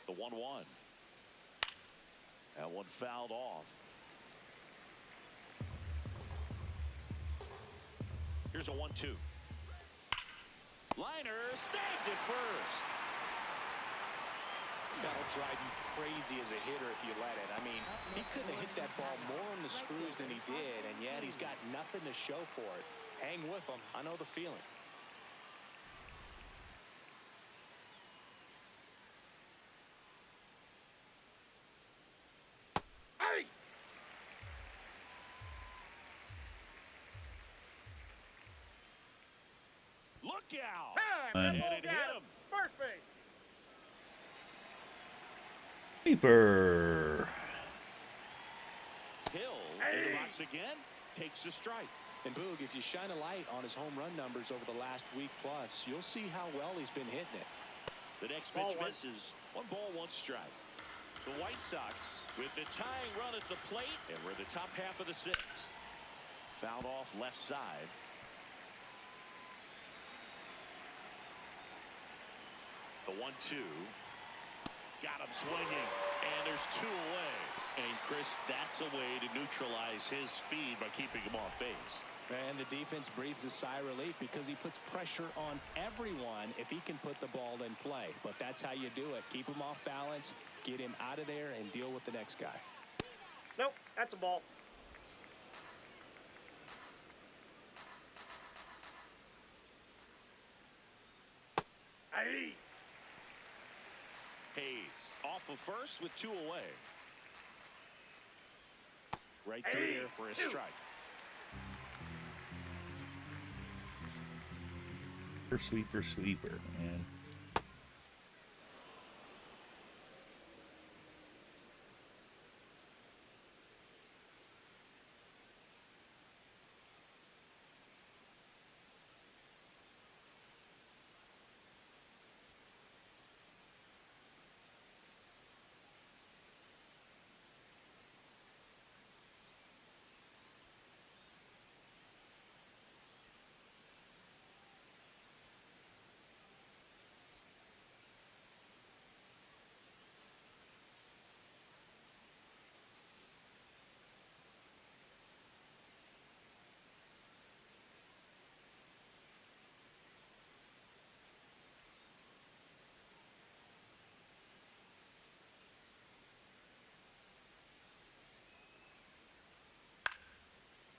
The 1-1. That one fouled off. Here's a 1-2. Liner snagged it first. That'll drive you crazy as a hitter if you let it. I mean, he couldn't have hit that ball more on the screws than he did, and yet he's got nothing to show for it. Hang with him. I know the feeling. Hey! Look out! And And it hit him. First base. Keeper. Hill in the box again, takes a strike. And Boog, if you shine a light on his home run numbers over the last week plus, you'll see how well he's been hitting it. The next pitch misses. 1 ball, 1 strike. The White Sox with the tying run at the plate, and we're the top half of the 6th. Fouled off left side. The 1-2. Got him swinging, and there's 2 away. And Chris, that's a way to neutralize his speed by keeping him off base. And the defense breathes a sigh of relief because he puts pressure on everyone if he can put the ball in play. But that's how you do it. Keep him off balance, get him out of there, and deal with the next guy. Nope, that's a ball. Hey! Hayes off of first with 2 away. Right through there for a strike. Sweeper, sweeper, man.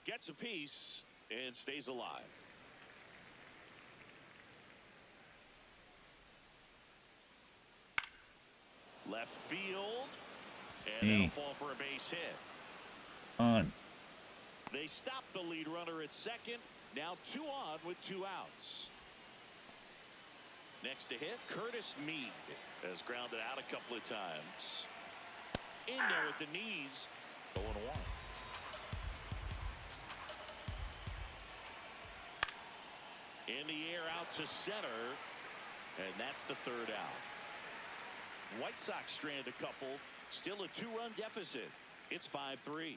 Gets a piece and stays alive. Left field, and that'll fall for a base hit. On. They stop the lead runner at second. Now 2 on with 2 outs. Next to hit, Curtis Mead has grounded out a couple of times. In there at the knees, 0-1. In the air out to center, and that's the 3rd out. White Sox strand a couple, still a 2-run deficit. It's 5-3.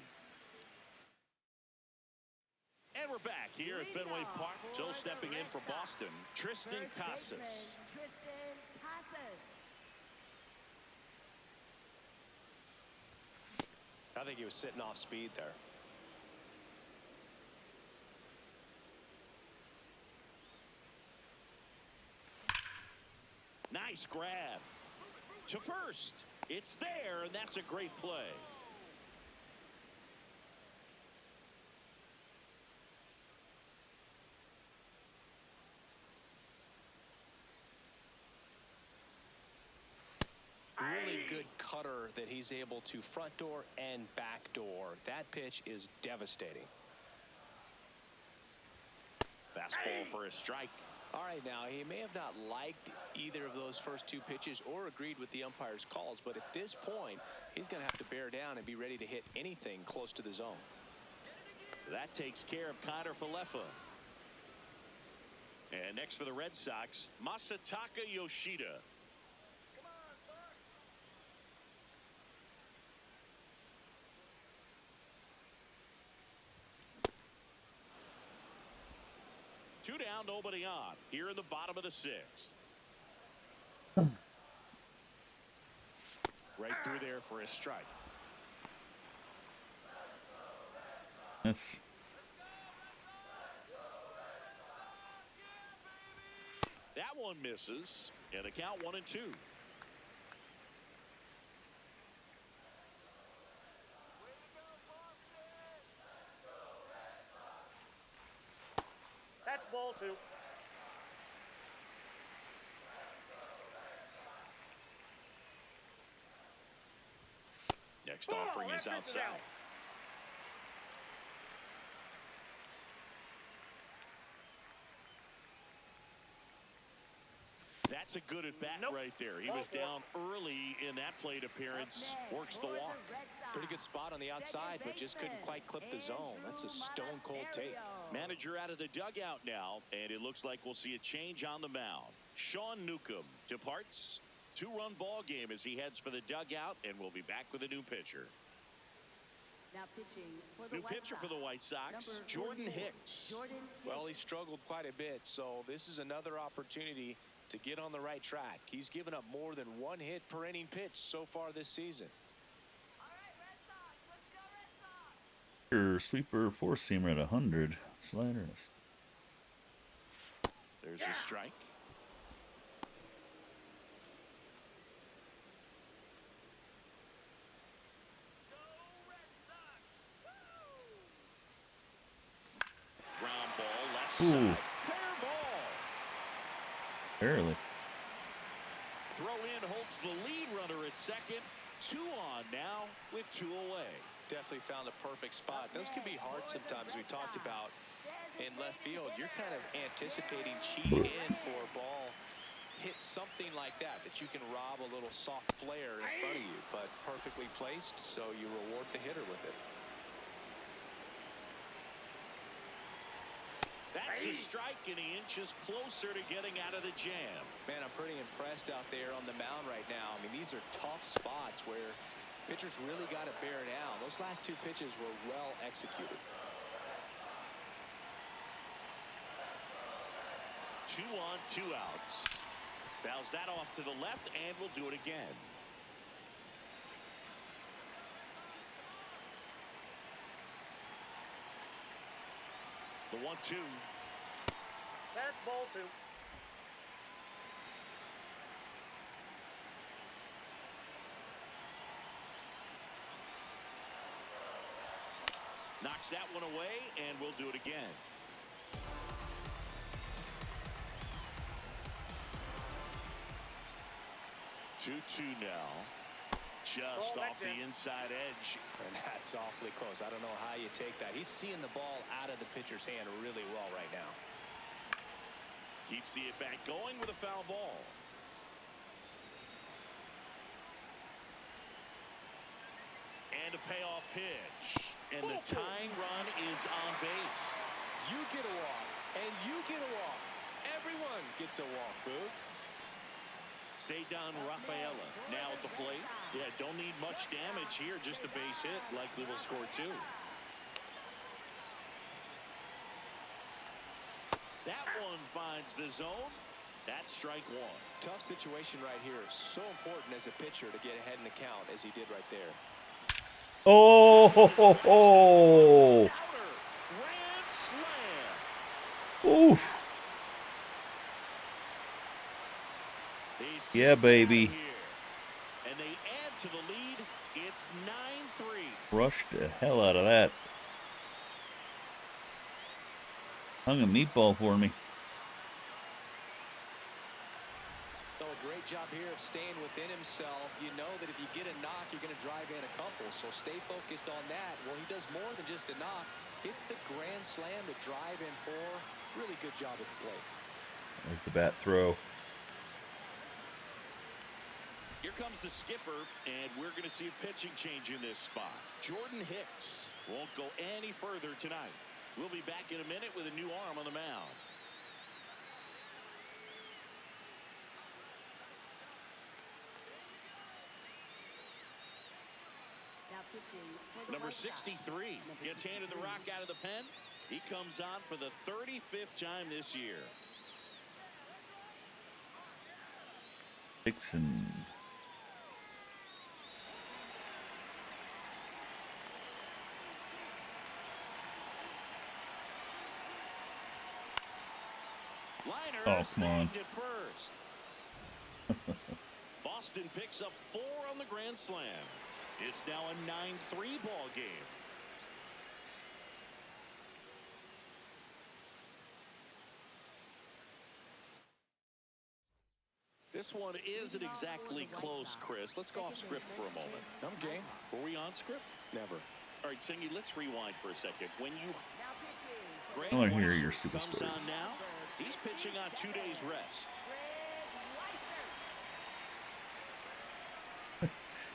And we're back here at Fenway Park. So stepping in for Boston, Tristan Casas. Tristan Casas. I think he was sitting off speed there. Nice grab to first. It's there, and that's a great play. Really good cutter that he's able to front door and back door. That pitch is devastating. Fastball for a strike. All right, now, he may have not liked either of those first 2 pitches or agreed with the umpire's calls, but at this point, he's going to have to bear down and be ready to hit anything close to the zone. That takes care of Connor Falefa. And next for the Red Sox, Masataka Yoshida. Two down, nobody on. Here in the bottom of the 6th. Right through there for a strike. That's one misses, and a count 1-2. That's ball 2. Next offering is outside. That's a good at bat right there. He was down early in that plate appearance. Works the walk. Pretty good spot on the outside, but just couldn't quite clip the zone. That's a stone cold take. Manager out of the dugout now, and it looks like we'll see a change on the mound. Sean Newcomb departs. 2-run ball game as he heads for the dugout, and we'll be back with a new pitcher. Now pitching for the New White pitcher Sox, for the White Sox, number Jordan 44, Hicks. Jordan Well, he Hicks. struggled quite a bit, so this is another opportunity to get on the right track. He's given up more than 1 hit per inning pitch so far this season. Your sweeper four seamer at 100. Slider. There's a strike. Ground ball left Ooh. side. Fair ball. Barely. Throw in holds the lead runner at second. 2 on now with 2 away. Definitely found a perfect spot. Those can be hard sometimes. We talked about in left field. You're kind of anticipating cheating in for a ball. Hit something like that you can rob a little soft flare in front of you, but perfectly placed, so you reward the hitter with it. That's a strike, and he inches closer to getting out of the jam. Man, I'm pretty impressed out there on the mound right now. I mean, these are tough spots where pitchers really got to bear down. Those last 2 pitches were well executed. 2 on, 2 outs. Fouls that off to the left, and we'll do it again. The 1-2. That's ball 2. Knocks that one away, and we'll do it again. Two now. Just off the inside edge. And that's awfully close. I don't know how you take that. He's seeing the ball out of the pitcher's hand really well right now. Keeps the at-bat going with a foul ball. And a payoff pitch. And the tying run is on base. You get a walk, and you get a walk. Everyone gets a walk, Boog. Cedar Rafaela now at the plate. Yeah, don't need much damage here, just a base hit. Likely will score 2. That one finds the zone. That's strike 1. Tough situation right here. So important as a pitcher to get ahead in the count as he did right there. Oh, ho, ho, ho. Grand slam. Oof. Yeah, baby. And they add to the lead. It's 9-3. Rushed the hell out of that. Hung a meatball for me. So a great job here of staying within himself. You know that if you get a knock, you're going to drive in a couple. So stay focused on that. Well, he does more than just a knock. Hits the grand slam to drive in 4. Really good job at the plate. There's the bat throw. Here comes the skipper, and we're going to see a pitching change in this spot. Jordan Hicks won't go any further tonight. We'll be back in a minute with a new arm on the mound. Now pitching for the Number White Sox, 63 gets handed the rock out of the pen. He comes on for the 35th time this year. Dixon. Liner Oh, come on. at first. Boston picks up 4 on the grand slam. It's now a 9-3 ball game. This one isn't exactly close, Chris. Let's go off script for a moment. Okay. Were we on script? Never. All right, Singy, let's rewind for a second. When you I want to hear your stupid comes stories. on now, he's pitching on 2 days rest.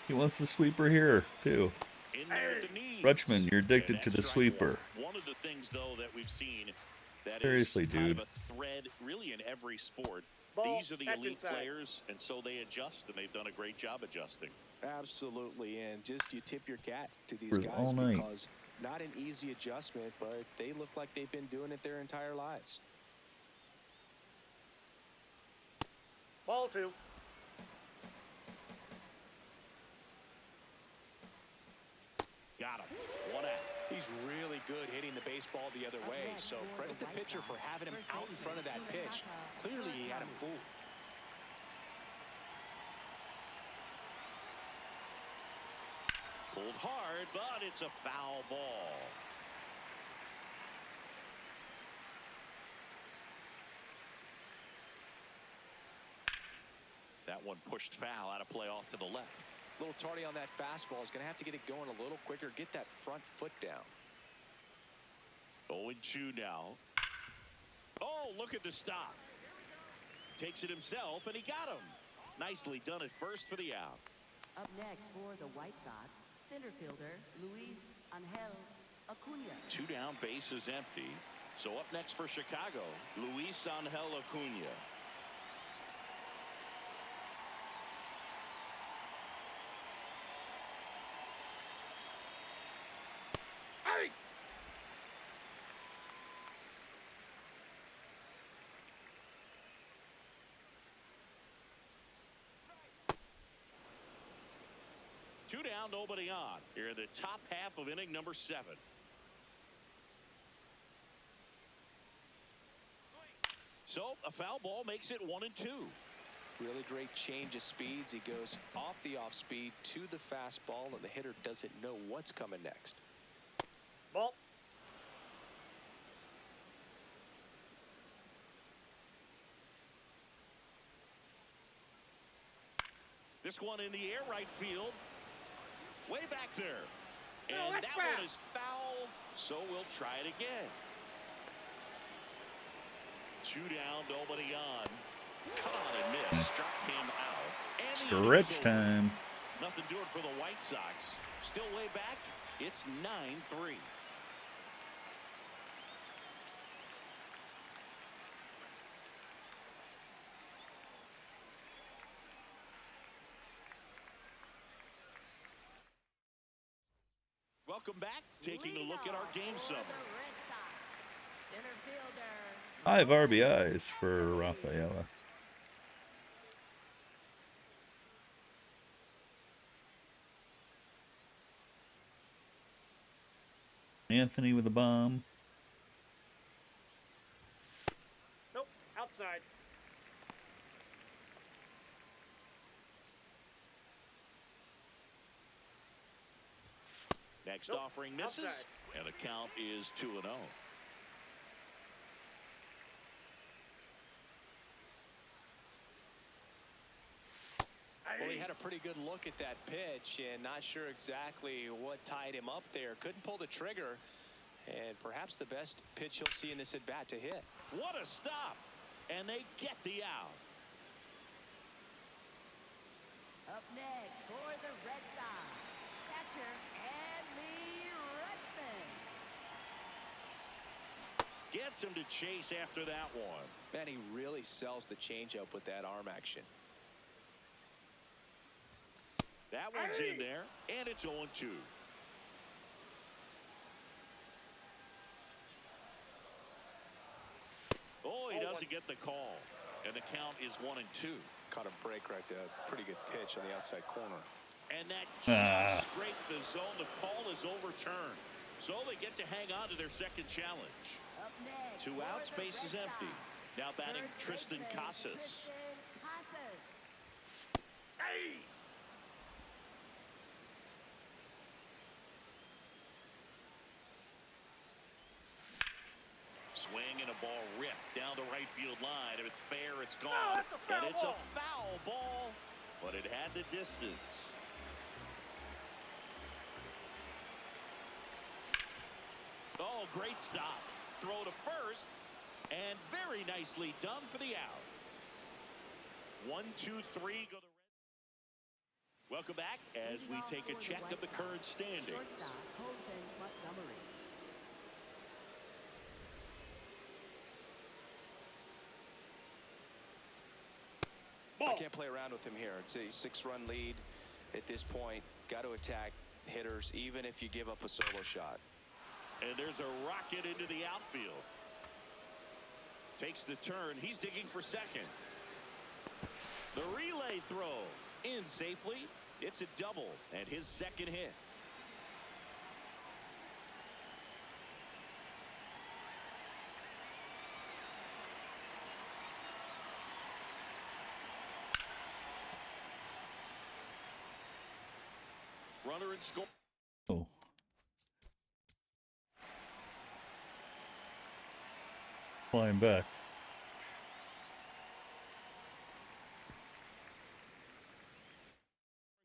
He wants the sweeper here, too. In there to Neves. Rutschman, you're addicted And to the that's strike sweeper. One of the things, though, that we've seen that Seriously, is kind dude. of a thread really in every sport. Ball, These are the catch elite inside. players, and so they adjust, and they've done a great job adjusting. Absolutely, and just you tip your hat to these For guys all night. because not an easy adjustment, but they look like they've been doing it their entire lives. Ball 2. Got him. 1 out. He's really good hitting the baseball the other way, so credit the pitcher for having him out in front of that pitch. Clearly, he had him fooled. Pulled hard, but it's a foul ball. That one pushed foul out of play off to the left. A little tardy on that fastball. Is going to have to get it going a little quicker. Get that front foot down. 0-2 now. Oh, look at the stop. Takes it himself, and he got him. Nicely done at first for the out. Up next for the White Sox, center fielder Luis Angel Acuna. 2 down, base is empty. So up next for Chicago, Luis Angel Acuna. Two down, nobody on. Here in the top half of inning number 7. So a foul ball makes it 1-2. Really great change of speeds. He goes off the off speed to the fastball, and the hitter doesn't know what's coming next. Ball. This one in the air, right field. Way back there. No, And that's that foul. one is foul, so we'll try it again. 2 down, nobody on. Cut on and miss. Struck him out. And the inning is Stretch over. time. Nothing doing for the White Sox. Still way back. It's 9-3. Welcome back. Taking a look at our game summary. Center fielder 5 RBIs for Rafaela. Anthony with a bomb. Nope. Outside. Next Nope. offering misses. Outside. And the count is 2-0. Well, he had a pretty good look at that pitch and not sure exactly what tied him up there. Couldn't pull the trigger, and perhaps the best pitch he'll see in this at-bat to hit. What a stop. And they get the out. up next for the Red Sox, catcher Adley Rutschman. Gets him to chase after that one. Man, he really sells the changeup with that arm action. That one's in there, and it's 0-2. Oh, he doesn't get the call. And the count is 1-2. Caught a break right there. Pretty good pitch on the outside corner. And that just scraped the zone. The call is overturned. So they get to hang on to their second challenge. Up next 2 for outs, the base is Red empty. Sox, Now batting first Tristan baseman Casas. Tristan Casas. Swing and a ball ripped down the right field line. If it's fair, it's gone. No, it's a foul and it's ball. a foul ball, but it had the distance. Oh, great stop. Throw to first, and very nicely done for the out. 1, 2, 3, go the Reds. Welcome back as we take a check of the current standings. Shortstop, Jose Montgomery. I can't play around with him here. It's a 6-run lead at this point. Got to attack hitters, even if you give up a solo shot. And there's a rocket into the outfield. Takes the turn. He's digging for second. The relay throw in safely. It's a double and his second hit. Runner and score. Oh. Flying back.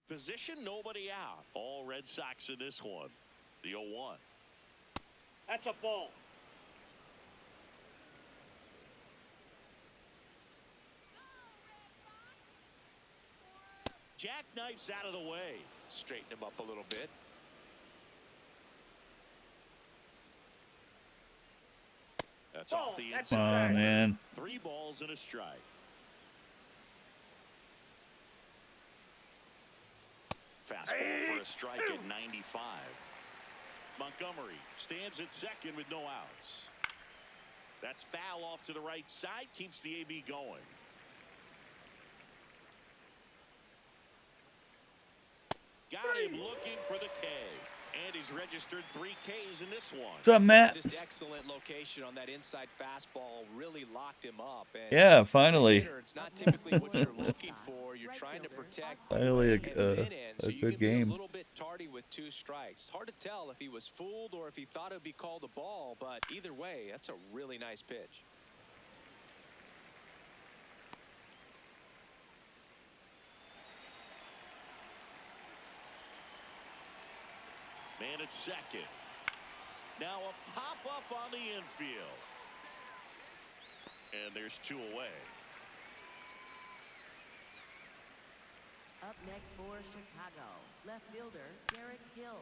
Position, nobody out. All Red Sox in this one. The 0-1. That's a ball. Jackknife's out of the way. Straighten him up a little bit. That's Ball. off the That's Come inside. on, man. 3 balls and a strike. Fastball for a strike at 95. Montgomery stands at second with no outs. That's foul off to the right side. Keeps the AB going. Got him looking for the K. And he's registered 3 Ks in this one. What's up, Matt? Just excellent location on that inside fastball. Really locked him up. And Yeah, as a finally. hitter, it's not typically what you're looking for. You're trying to protect. Finally and win in, so a you good can be game. a little bit tardy with 2 strikes. Hard to tell if he was fooled or if he thought it would be called a ball, but either way, that's a really nice pitch. Man at second. Now a pop-up on the infield. And there's 2 away. Up next for Chicago, left fielder Derek Hill.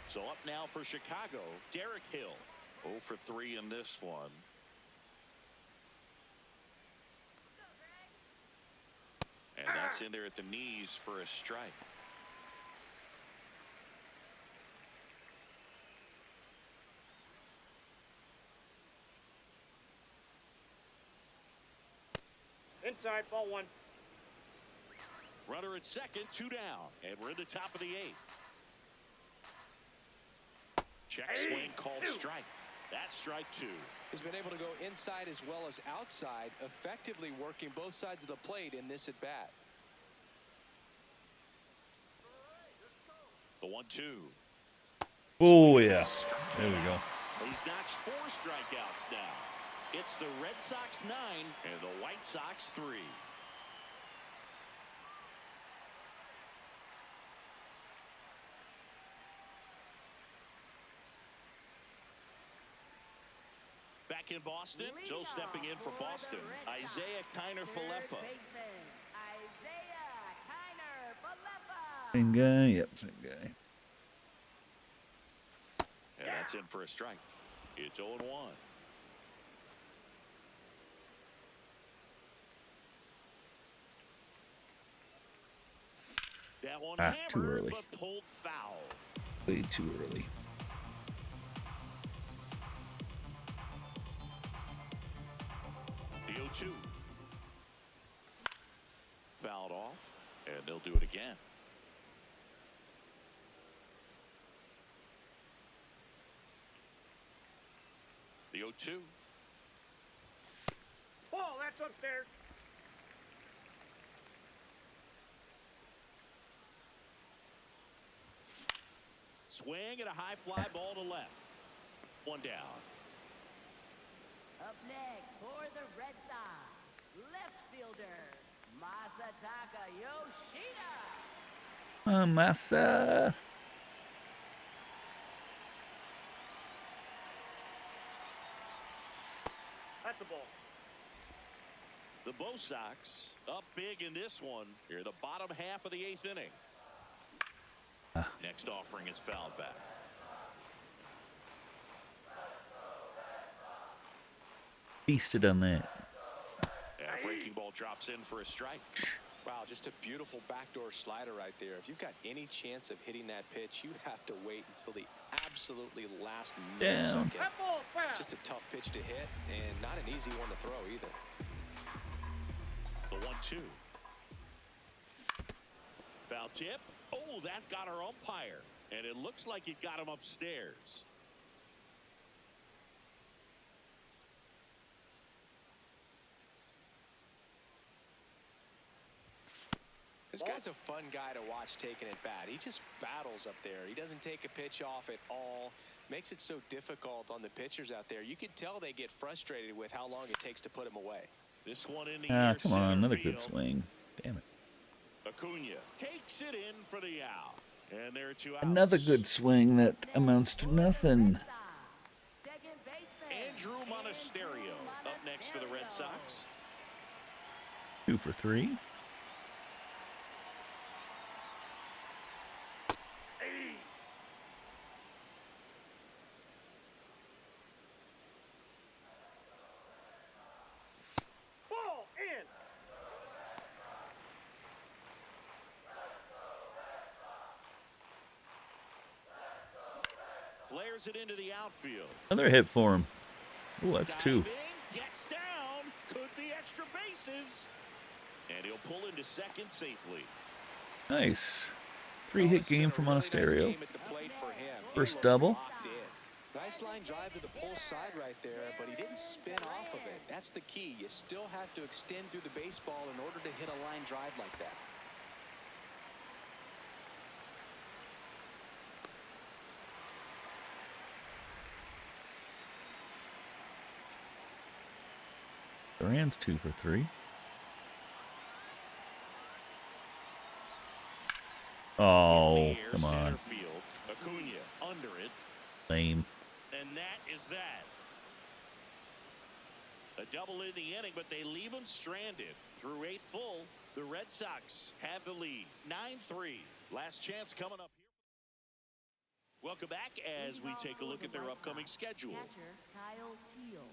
So up now for Chicago, Derek Hill. 0 for 3 in this one. And that's in there at the knees for a strike. Inside, ball 1. Runner at second, 2 down. And we're in the top of the 8th. Check swing called strike. That's strike 2. He's been able to go inside as well as outside, effectively working both sides of the plate in this at-bat. The 1-2. Oh, yeah. There we go. He's notched 4 strikeouts now. It's the Red Sox 9 and the White Sox 3. Back in Boston, so stepping in for Boston, Isaiah Kiner-Falefa. Isaiah Kiner-Falefa. Same guy. Yep, same guy. And that's in for a strike. It's 0-1. That one Too hammered, early. but pulled foul. Way too early. The 0-2. Fouled off, and they'll do it again. The 0-2. That's upstairs. Swing and a high fly ball to left. One down. Up next for the Red Sox, left fielder, Masataka Yoshida. Massa. That's a ball. The Bo Sox up big in this one. Here, the bottom half of the 8th inning. Next offering is fouled back. Feasted on that. And a breaking ball drops in for a strike. Wow, just a beautiful backdoor slider right there. If you've got any chance of hitting that pitch, you have to wait until the absolutely last Down. millisecond. That ball foul. Just a tough pitch to hit, and not an easy one to throw either. The 1-2. Foul tip. Oh, that got our umpire. And it looks like it got him upstairs. This guy's a fun guy to watch taking at bat. He just battles up there. He doesn't take a pitch off at all. Makes it so difficult on the pitchers out there. You can tell they get frustrated with how long it takes to put him away. This one in the Ah, air, come on, center another field. good swing. Damn it. Acuna takes it in for the out. And there are 2 outs. Another good swing that amounts to nothing. Second baseman, Andrew Monasterio up next for the Red Sox. 2 for 3. Ball in. Flares it into the outfield. Another hit for him. Oh, that's 2. Diving, gets down. Could be extra bases. And he'll pull into second safely. Nice. 3-hit game for Monasterio. First double. Nice line drive to the pull side right there, but he didn't spin off of it. That's the key. You still have to extend through the baseball in order to hit a line drive like that. Duran's 2 for 3. Oh, In the air, come on. center field. Acuna under it. Lame. And that is that. A double in the inning, but they leave him stranded. Through 8 full, the Red Sox have the lead. 9-3. Last chance coming up here. Welcome back as we take a look at their upcoming schedule. Catcher Kyle Teal.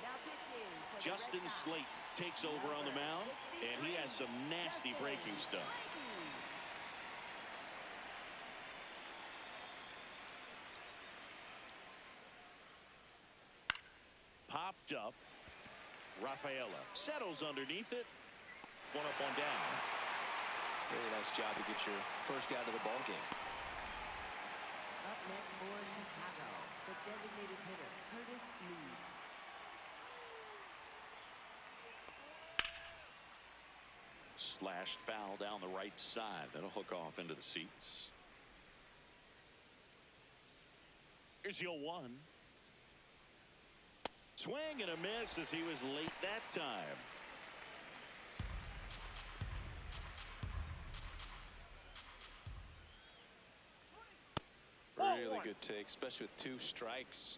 Now pitching for the Red Justin Sox, Slayton takes over on the mound, and he has some nasty breaking stuff. Popped up. Rafaela settles underneath it. One up, one down. Really nice job to get your first out of the ball game. Up next for Chicago, the designated hitter Curtis Lee. Slashed foul down the right side. That'll hook off into the seats. Here's your 1. Swing and a miss as he was late that time. Really good take, especially with 2 strikes.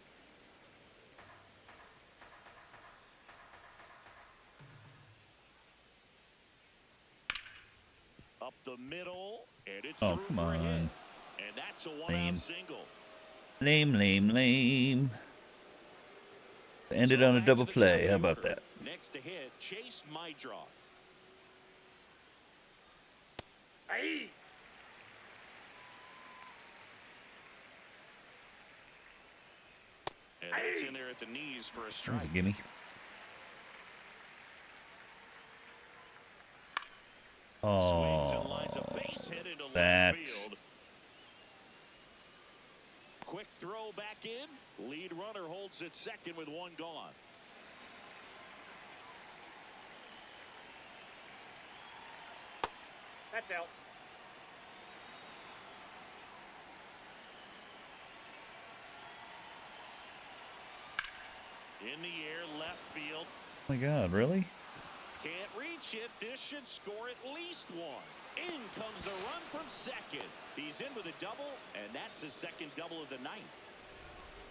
Up the middle, and it's Oh, through come for a hit. on. And that's a Lame. one-out single. Lame, lame, lame. Ended So on a back to double the play. top How about order. that? Next to hit, Chase Mydroff. Aye. And that's in there at the knees for a That was strike. a gimme. Swings and lines a Oh, base hit into left that. field. Runners at second with one gone. That's out. In the air, left field. Oh my God, really? Can't reach it. This should score at least one. In comes the run from second. He's in with a double, and that's his second double of the night.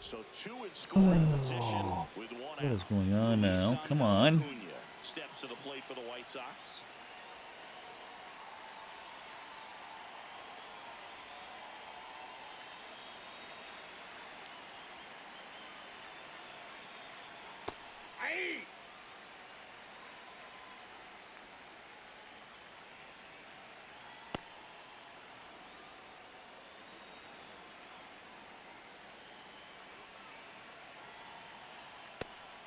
So two in scoring position with one out. What is going on now? Luis Come Angel on. Acuna steps to the plate for the White Sox. Aye.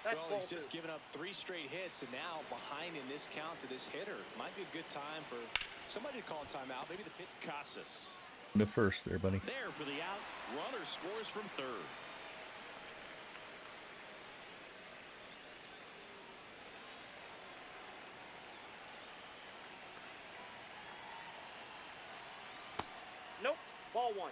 That's Well, ball he's just two. given up 3 straight hits, and now behind in this count to this hitter. Might be a good time for somebody to call a timeout. Maybe the pitch. Casas. The first there, buddy. There for the out. Runner scores from third. Nope. Ball one.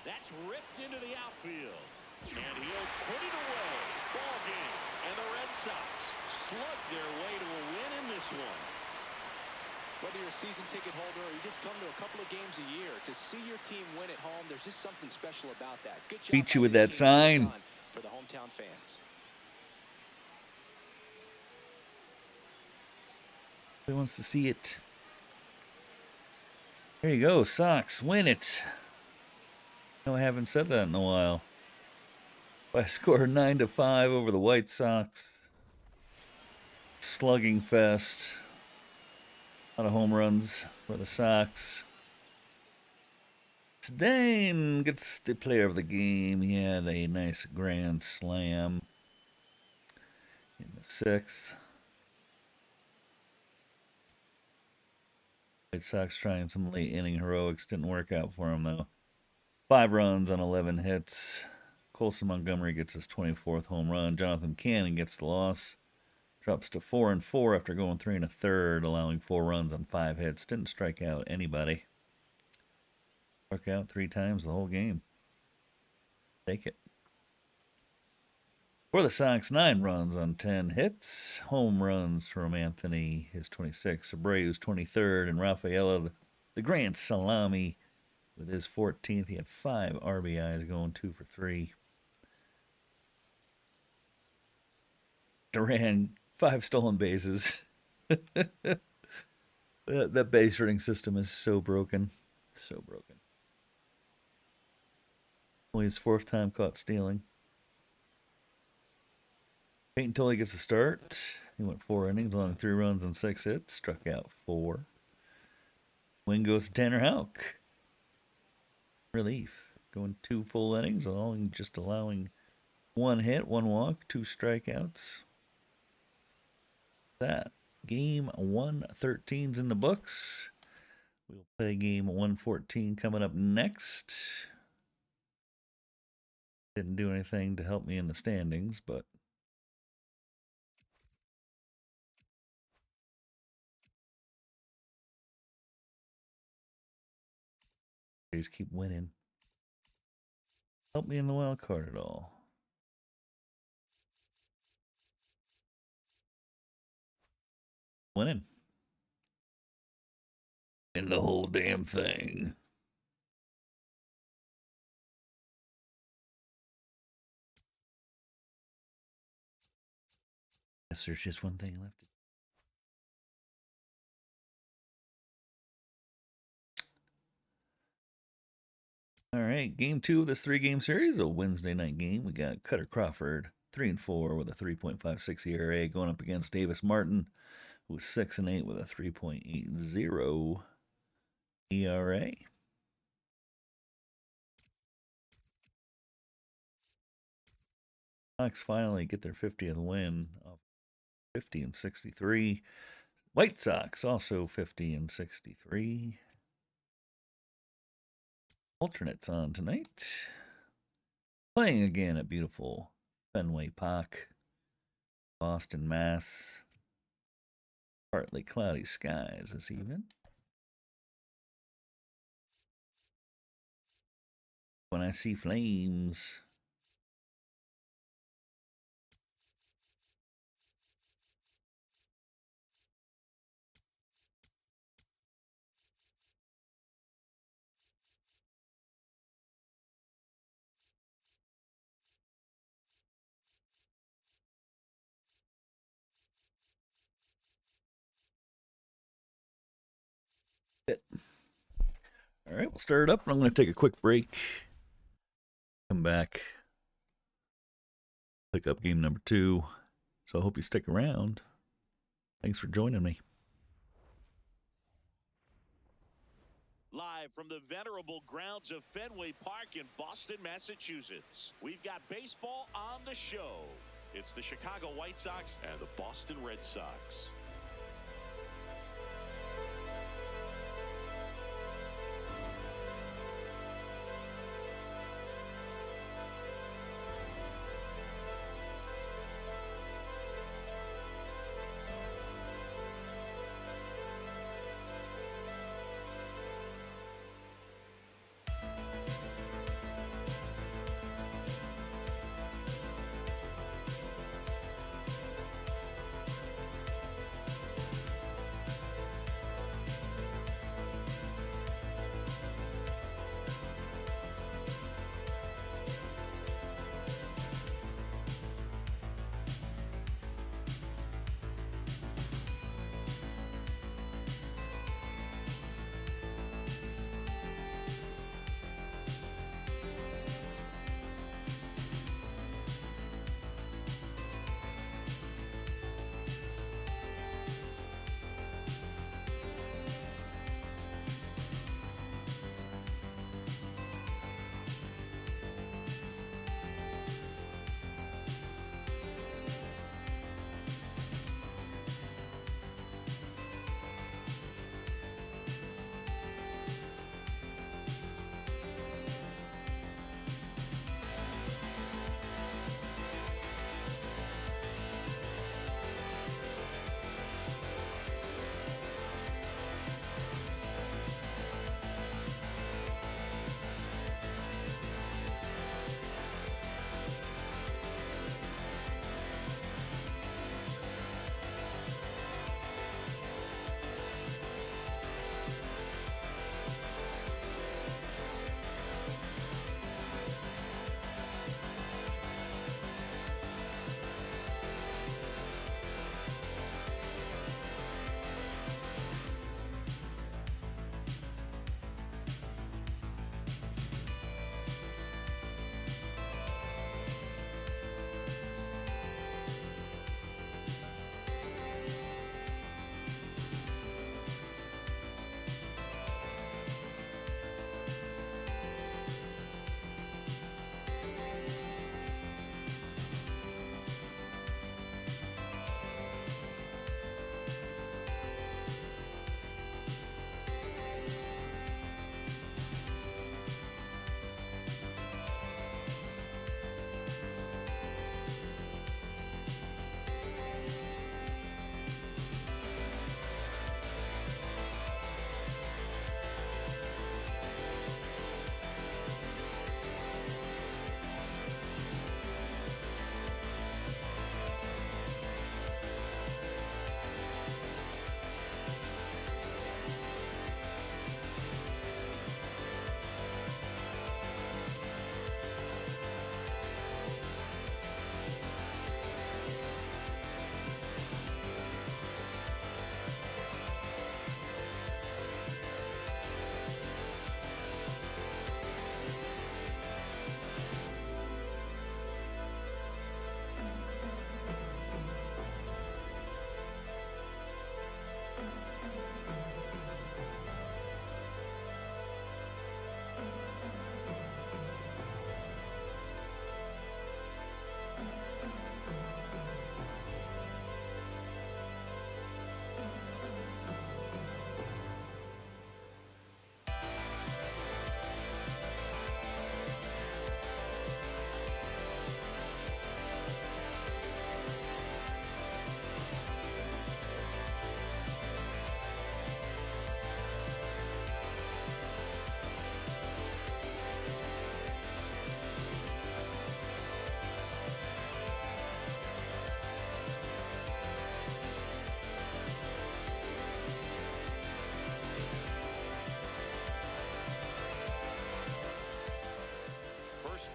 That's ripped into the outfield. And he'll put it away. Ball game. And the Red Sox slug their way to a win in this one. Whether you're a season ticket holder or you just come to a couple of games a year, to see your team win at home, there's just something special about that. Good job. Beat you by with your that team. Well sign. done for the hometown fans. Who wants to see it? There you go, Sox, win it. No, I haven't said that in a while. By a score of 9-5 over the White Sox. Slugging fest. A lot of home runs for the Sox. Dane gets the player of the game. He had a nice grand slam in the 6th. White Sox trying some late inning heroics. Didn't work out for him, though. 5 runs on 11 hits. Colson Montgomery gets his 24th home run. Jonathan Cannon gets the loss. Drops to 4-4 after going 3 1/3, allowing 4 runs on 5 hits. Didn't strike out anybody. Struck out 3 times the whole game. Take it. For the Sox, 9 runs on 10 hits. Home runs from Anthony, his 26th. Abreu's 23rd. And Rafaela, the grand salami, with his 14th. He had 5 RBIs, going 2 for 3. Duran, 5 stolen bases. That base running system is so broken. So broken. Only his 4th time caught stealing. Peyton Tully gets a start. He went 4 innings, allowing 3 runs and 6 hits. Struck out 4. Win goes to Tanner Houck. Relief. Going 2 full innings, just allowing 1 hit, 1 walk, 2 strikeouts. That. Game 113's in the books. We'll play game 114 coming up next. Didn't do anything to help me in the standings, but they just keep winning. Help me in the wild card at all. Winning. In the whole damn thing. Guess there's just one thing left. All right, game 2 of this 3-game series, a Wednesday night game. We got Cutter Crawford, 3-4 with a 3.56 ERA, going up against Davis Martin, who's 6-8 with a 3.80 ERA. Sox finally get their 50th win, 50-63. White Sox also 50-63. Alternates on tonight. Playing again at beautiful Fenway Park, Boston, Mass. Partly cloudy skies this evening. When I see flames. All right, we'll start it up, and I'm going to take a quick break. Come back. Pick up game number 2. So I hope you stick around. Thanks for joining me. Live from the venerable grounds of Fenway Park in Boston, Massachusetts, we've got baseball on the show. It's the Chicago White Sox and the Boston Red Sox.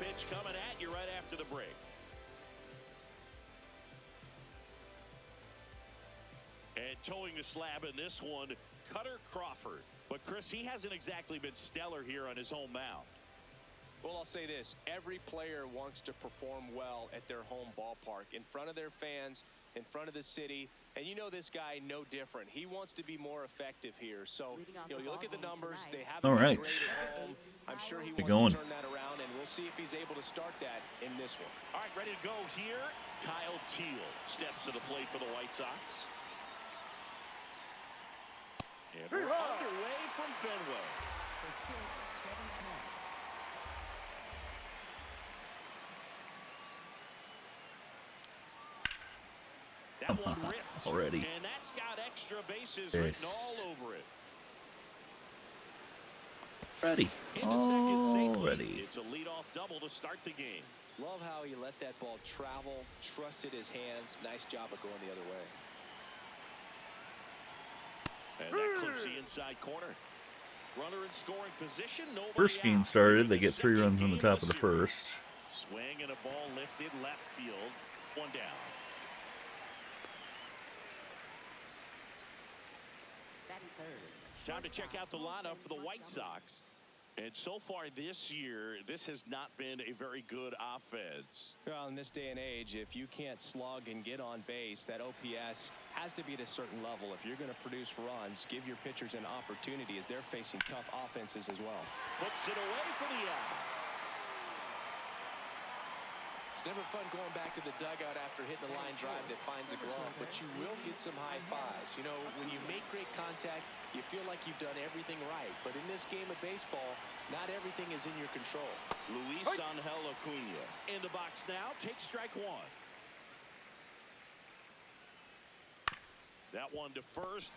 pitch coming at you right after the break. And towing the slab in this one, Cutter Crawford. But, Chris, he hasn't exactly been stellar here on his home mound. Well, I'll say this. Every player wants to perform well at their home ballpark, in front of their fans, in front of the city. And you know this guy no different. He wants to be more effective here. So, you look at the numbers. They haven't been great at home. I'm sure he wants to turn that around, and we'll see if he's able to start that in this one. All right, ready to go here. Kyle Teal steps to the plate for the White Sox. And we're underway from Fenway. That one ripped already. And that's got extra bases written all over it. Ready. Already. It's a leadoff double to start the game. Love how he let that ball travel, trusted his hands. Nice job of going the other way. And that clips the inside corner. Runner in scoring position. First game started. They get 3 runs in the top of the first. Swing and a ball lifted left field. One down. Time to check out the lineup for the White Sox. And so far this year, this has not been a very good offense. Well, in this day and age, if you can't slug and get on base, that OPS has to be at a certain level. If you're going to produce runs, give your pitchers an opportunity as they're facing tough offenses as well. Puts it away for the out. It's never fun going back to the dugout after hitting a line drive that finds a glove, but you will get some high fives. You know, when you make great contact, you feel like you've done everything right. But in this game of baseball, not everything is in your control. Luis Angel Acuna in the box now. Takes strike one. That one to first.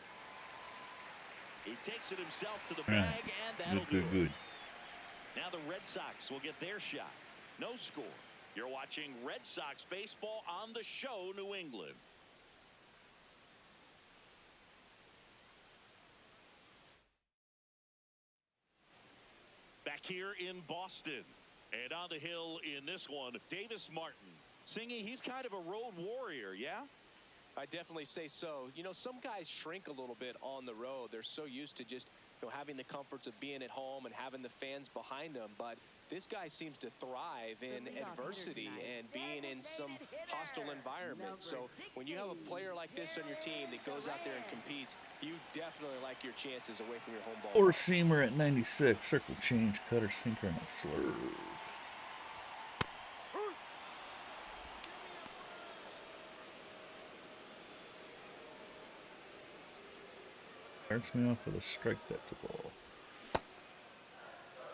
He takes it himself to the bag, and that'll do it. Now the Red Sox will get their shot. No score. You're watching Red Sox baseball on the show, New England. Back here in Boston. And on the hill in this one, Davis Martin. Singing, he's kind of a road warrior, yeah? I definitely say so. You know, some guys shrink a little bit on the road. They're so used to just, having the comforts of being at home and having the fans behind them. But this guy seems to thrive in adversity and being in some hostile environment. So when you have a player like this on your team that goes out there and competes, you definitely like your chances away from your home ball. Four seamer at 96. Circle change, cutter, sinker, and a slurve. Starts me off with a strike. That's a ball.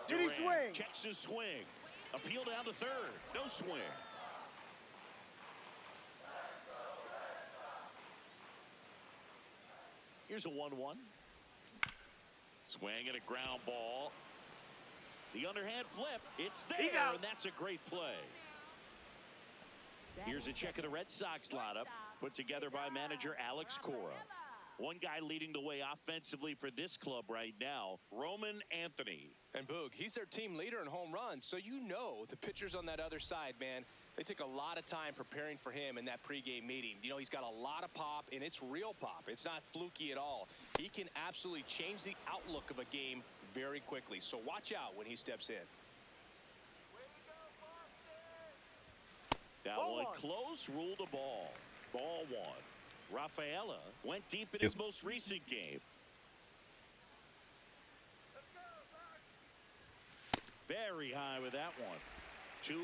Did he swing? Checks his swing. Appeal down to third. No swing. Here's a 1-1. Swing and a ground ball. The underhand flip. It's there, and that's a great play. Here's a check of the Red Sox lineup put together by manager Alex Cora. One guy leading the way offensively for this club right now, Roman Anthony. And Boog, he's their team leader in home runs, so the pitchers on that other side, man, they took a lot of time preparing for him in that pregame meeting. He's got a lot of pop, and it's real pop. It's not fluky at all. He can absolutely change the outlook of a game very quickly, so watch out when he steps in. That one close, ruled a ball. Ball one. Rafaela went deep in his most recent game. Very high with that one. 2-1.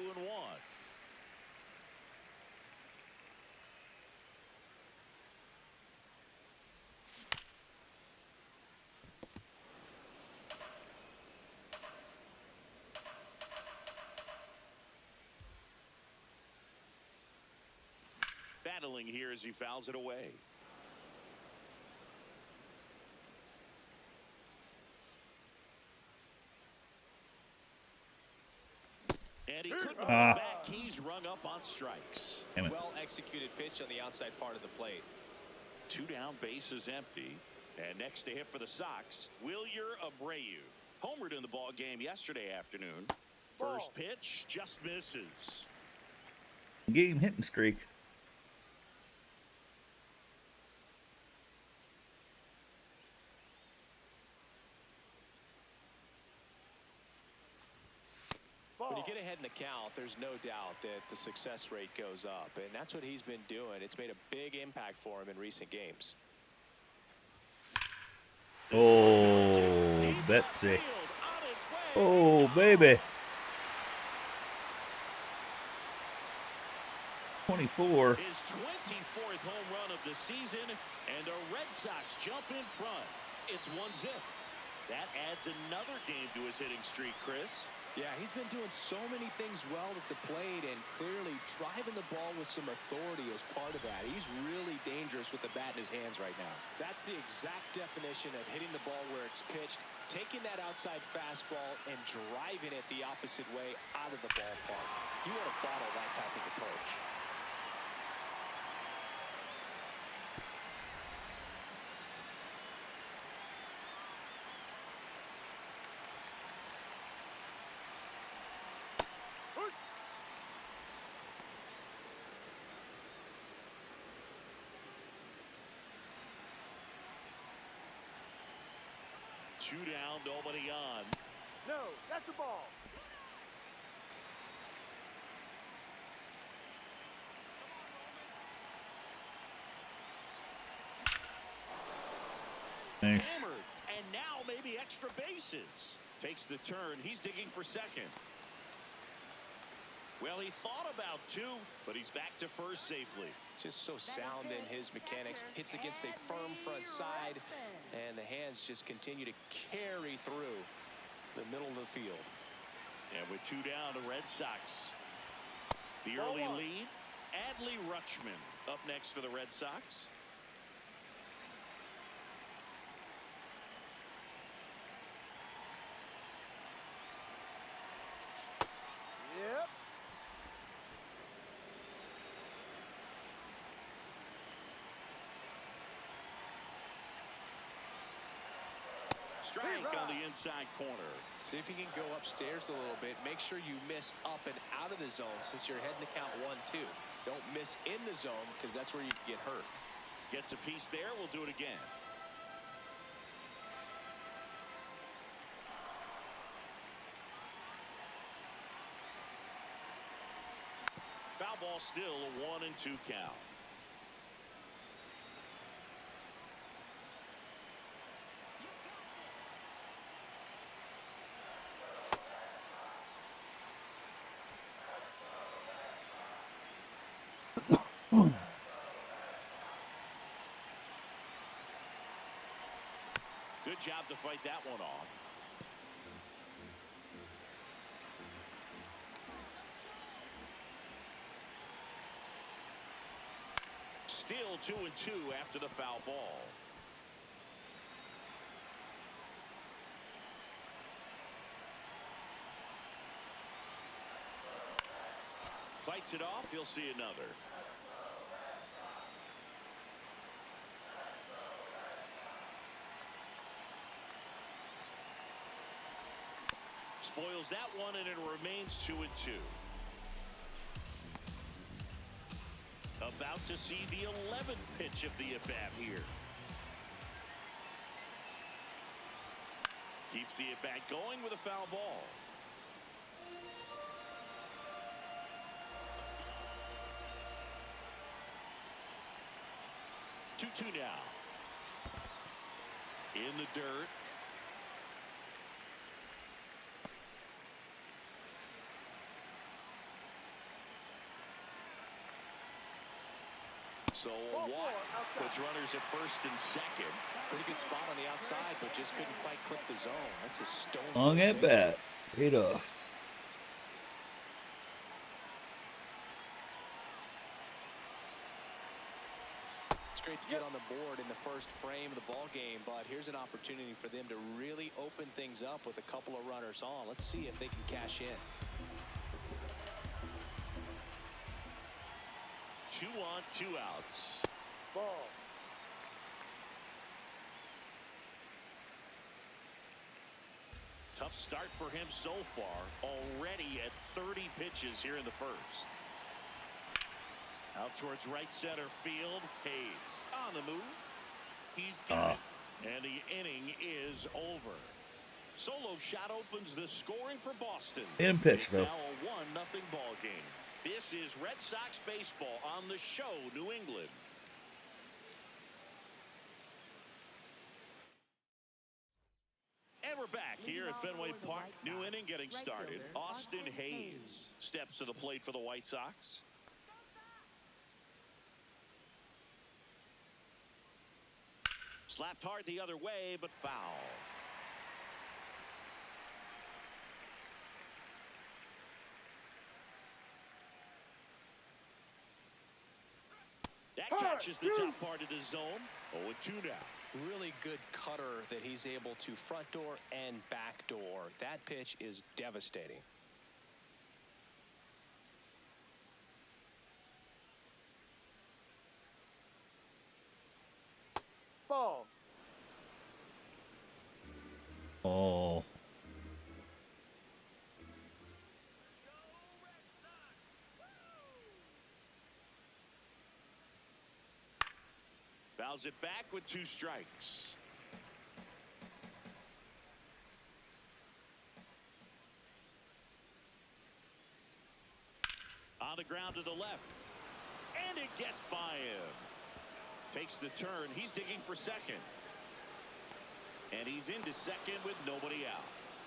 Battling here as he fouls it away. And he couldn't hold back. He's rung up on strikes. Well executed pitch on the outside part of the plate. 2 down, bases empty. And next to hit for the Sox, Wilyer Abreu. Homered in the ball game yesterday afternoon. First pitch just misses. Game hitting streak. When you get ahead in the count, there's no doubt that the success rate goes up, and that's what he's been doing. It's made a big impact for him in recent games. Oh, Betsy. Oh, baby. 24. His 24th home run of the season, and the Red Sox jump in front. It's 1-0. That adds another game to his hitting streak, Chris. Yeah, he's been doing so many things well at the plate and clearly driving the ball with some authority as part of that. He's really dangerous with the bat in his hands right now. That's the exact definition of hitting the ball where it's pitched, taking that outside fastball and driving it the opposite way out of the ballpark. You want to bottle that type of approach. Two down, nobody on. No, that's a ball. Nice. Hammered, and now maybe extra bases. Takes the turn. He's digging for second. Well, he thought about two, but he's back to first safely. Just so sound in his mechanics. Hits against a firm front side, and the hands just continue to carry through the middle of the field. And with two down, the Red Sox. The early lead. Adley Rutschman up next for the Red Sox. Yep. Strike on the inside corner. See if you can go upstairs a little bit. Make sure you miss up and out of the zone since you're heading to count 1-2. Don't miss in the zone because that's where you can get hurt. Gets a piece there. We'll do it again. Foul ball, still a 1-2 count. Good job to fight that one off. Still 2-2 after the foul ball. Fights it off. He'll see another. Spoils that one, and it remains 2-2. About to see the 11th pitch of the at-bat here. Keeps the at-bat going with a foul ball. Two now. In the dirt. So a walk puts runners at first and second. Pretty good spot on the outside, but just couldn't quite clip the zone. That's a stone. Long at bat. Paid off. It's great to get on the board in the first frame of the ball game, but here's an opportunity for them to really open things up with a couple of runners on. Let's see if they can cash in. 2 on, 2 outs. Ball. Tough start for him so far. Already at 30 pitches here in the first. Out towards right center field. Hayes on the move. He's got it. And the inning is over. Solo shot opens the scoring for Boston. In pitch, it's though. now a 1-0 ball game. This is Red Sox baseball on the show, New England. And we're back here at Fenway Park. New inning getting started. Austin Hayes steps to the plate for the White Sox. Slapped hard the other way, but foul. That catches the top part of the zone. 0-2 now. Really good cutter that he's able to front door and back door. That pitch is devastating. Ball. Oh. Fouls it back with 2 strikes. On the ground to the left. And it gets by him. Takes the turn. He's digging for second. And he's into second with nobody out.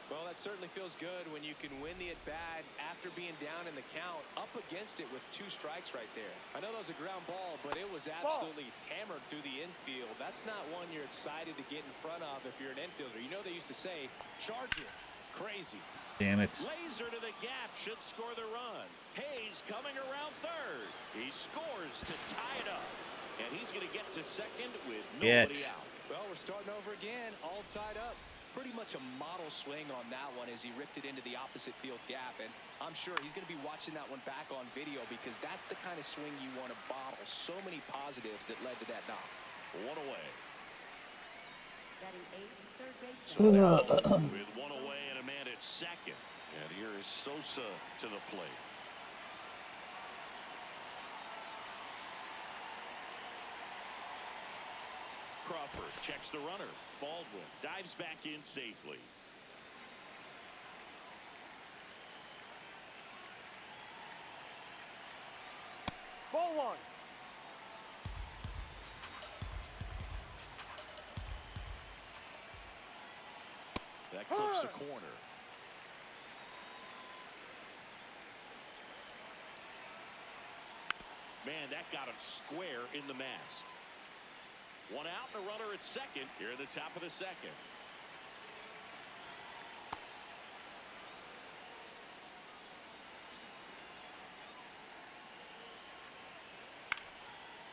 Well, that certainly feels good when you can win the at-bat after being down in the count, up against it with 2 strikes right there. I know that was a ground ball, but it was absolutely hammered through the infield. That's not one you're excited to get in front of if you're an infielder. You know they used to say, charge it. Crazy. Damn it. Laser to the gap should score the run. Hayes coming around third. He scores to tie it up. And he's going to get to second with nobody out. Well, we're starting over again, all tied up. Pretty much a model swing on that one as he ripped it into the opposite field gap. And I'm sure he's going to be watching that one back on video because that's the kind of swing you want to bottle. So many positives that led to that knock. 1 away. Batting 8th, third baseman. With 1 away and a man at second. And here is Sosa to the plate. Crawford checks the runner. Baldwin dives back in safely. Ball 1. That clips the corner. Man, that got him square in the mask. 1 out and a runner at second here at the top of the second.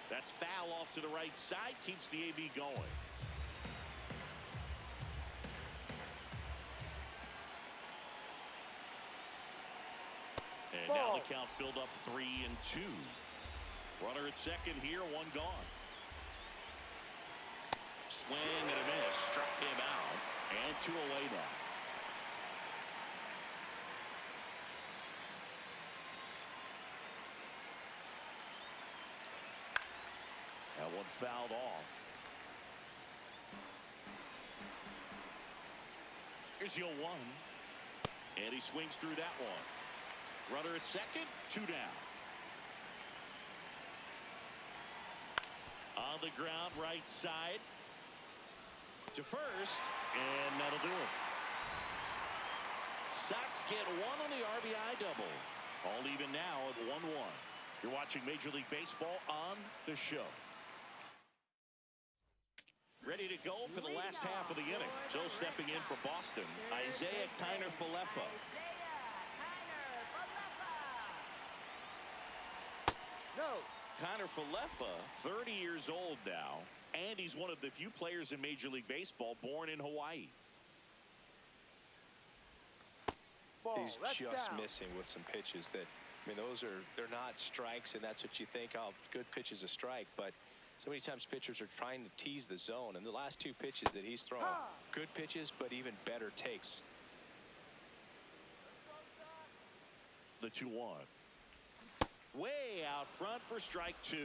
That's foul off to the right side, keeps the AB going. And now the count filled up 3-2. Runner at second here, 1 gone. Swing and a miss, struck him out, and 2 away now. That one fouled off. Here's the 0-1, and he swings through that one. Runner at second, 2 down. On the ground, right side. To first, and that'll do it. Sox get 1 on the RBI double. All even now at 1-1. You're watching Major League Baseball on the show. Ready to go for the last half of the inning. So stepping in for Boston, Isaiah Kiner-Falefa. No. Kiner-Falefa, 30 years old now, and he's one of the few players in Major League Baseball born in Hawaii. Ball. He's That's just down. missing with some pitches that, I mean, they're not strikes, and that's what you think, oh, good pitch is a strike, but so many times pitchers are trying to tease the zone, and the last 2 pitches that he's thrown, good pitches, but even better takes. the 2-1. Way out front for strike 2.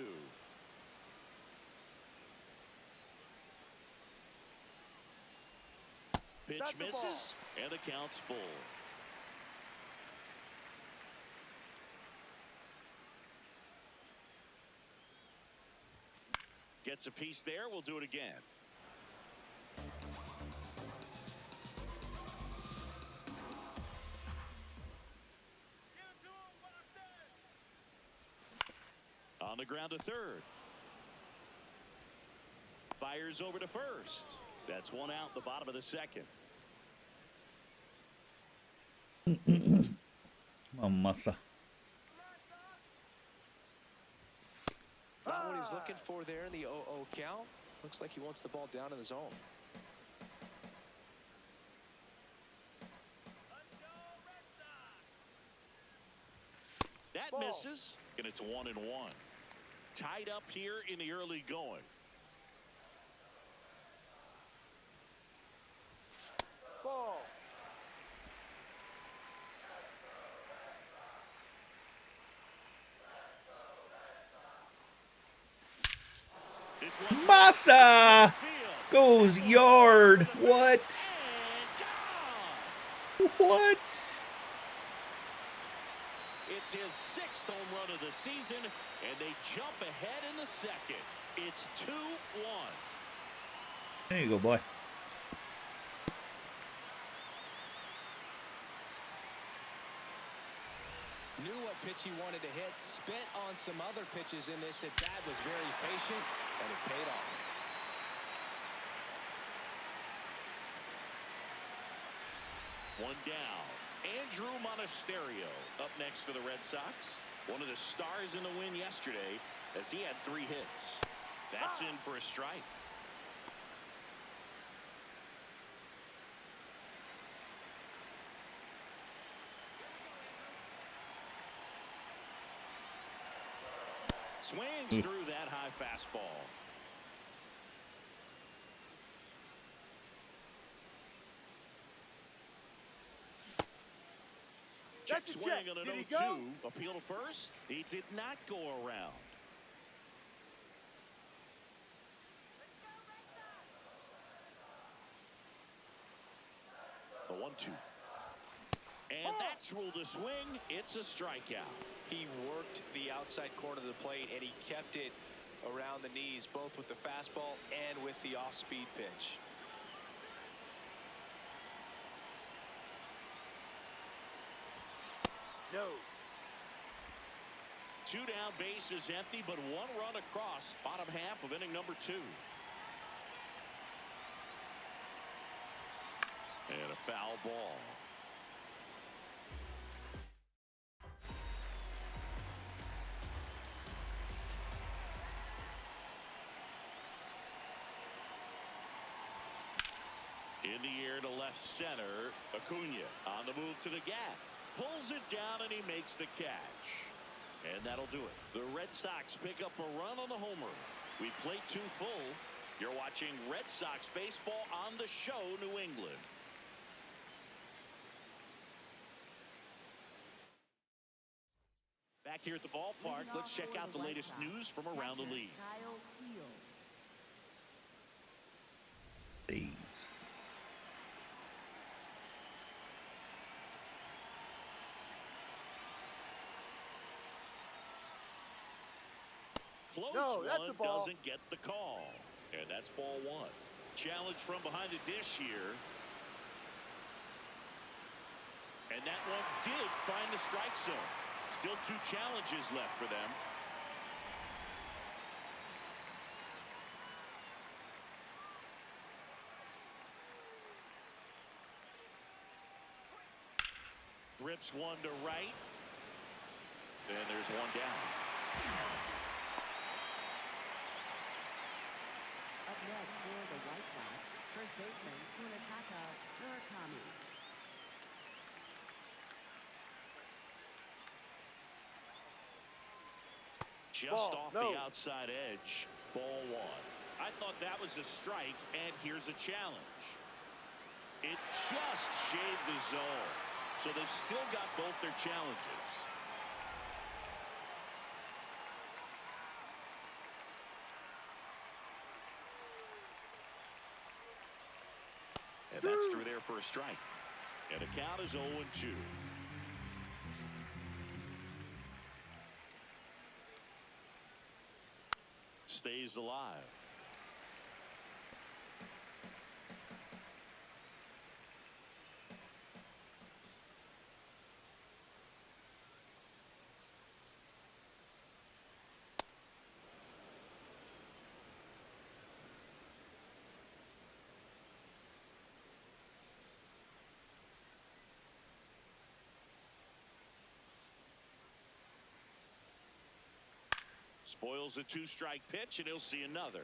Pitch That's the ball. misses, and the count's full. Gets a piece there. We'll do it again. On the ground to third. Fires over to first. That's one out, the bottom of the second. Massa. Not what he's looking for there in the 0-0 count. Looks like he wants the ball down in the zone. That Ball. misses, and it's 1-1. Tied up here in the early going. Ball. This one's Massa field. goes yard. What? And gone. What? It's his 6th home run of the season, and they jump ahead in the second. It's 2-1. There you go, boy. Knew what pitch he wanted to hit. Spent on some other pitches in this at bat. Was very patient, and it paid off. One down. Andrew Monasterio up next for the Red Sox. One of the stars in the win yesterday as he had 3 hits. That's in for a strike. Swings through that high fastball. Check That's a swing check. on an Did he 0-2. go? Appeal to first. He did not go around. The 1-2. And that's ruled a swing. It's a strikeout. He worked the outside corner of the plate, and he kept it around the knees, both with the fastball and with the off-speed pitch. No. 2 down, base is empty, but 1 run across. Bottom half of inning number 2. And a foul ball. In the air to left center. Acuna on the move to the gap. Pulls it down and he makes the catch. And that'll do it. The Red Sox pick up a run on the homer. We played 2 full. You're watching Red Sox baseball on the show, New England. Back here at the ballpark, let's check out the latest news from around the league. Kyle Teal. Please. Close No, that's one a ball. doesn't get the call. And that's ball 1. Challenge from behind the dish here. And that one did find the strike zone. Still 2 challenges left for them. Rips one to right. And there's one down. Up next for the White Sox, first baseman Kunataka Murakami. Just Ball. off No. the outside edge. Ball 1. I thought that was a strike, and here's a challenge. It just shaved the zone. So they've still got both their challenges. And that's through there for a strike. And the count is 0-2. Stays alive. Spoils a two-strike pitch, and he'll see another.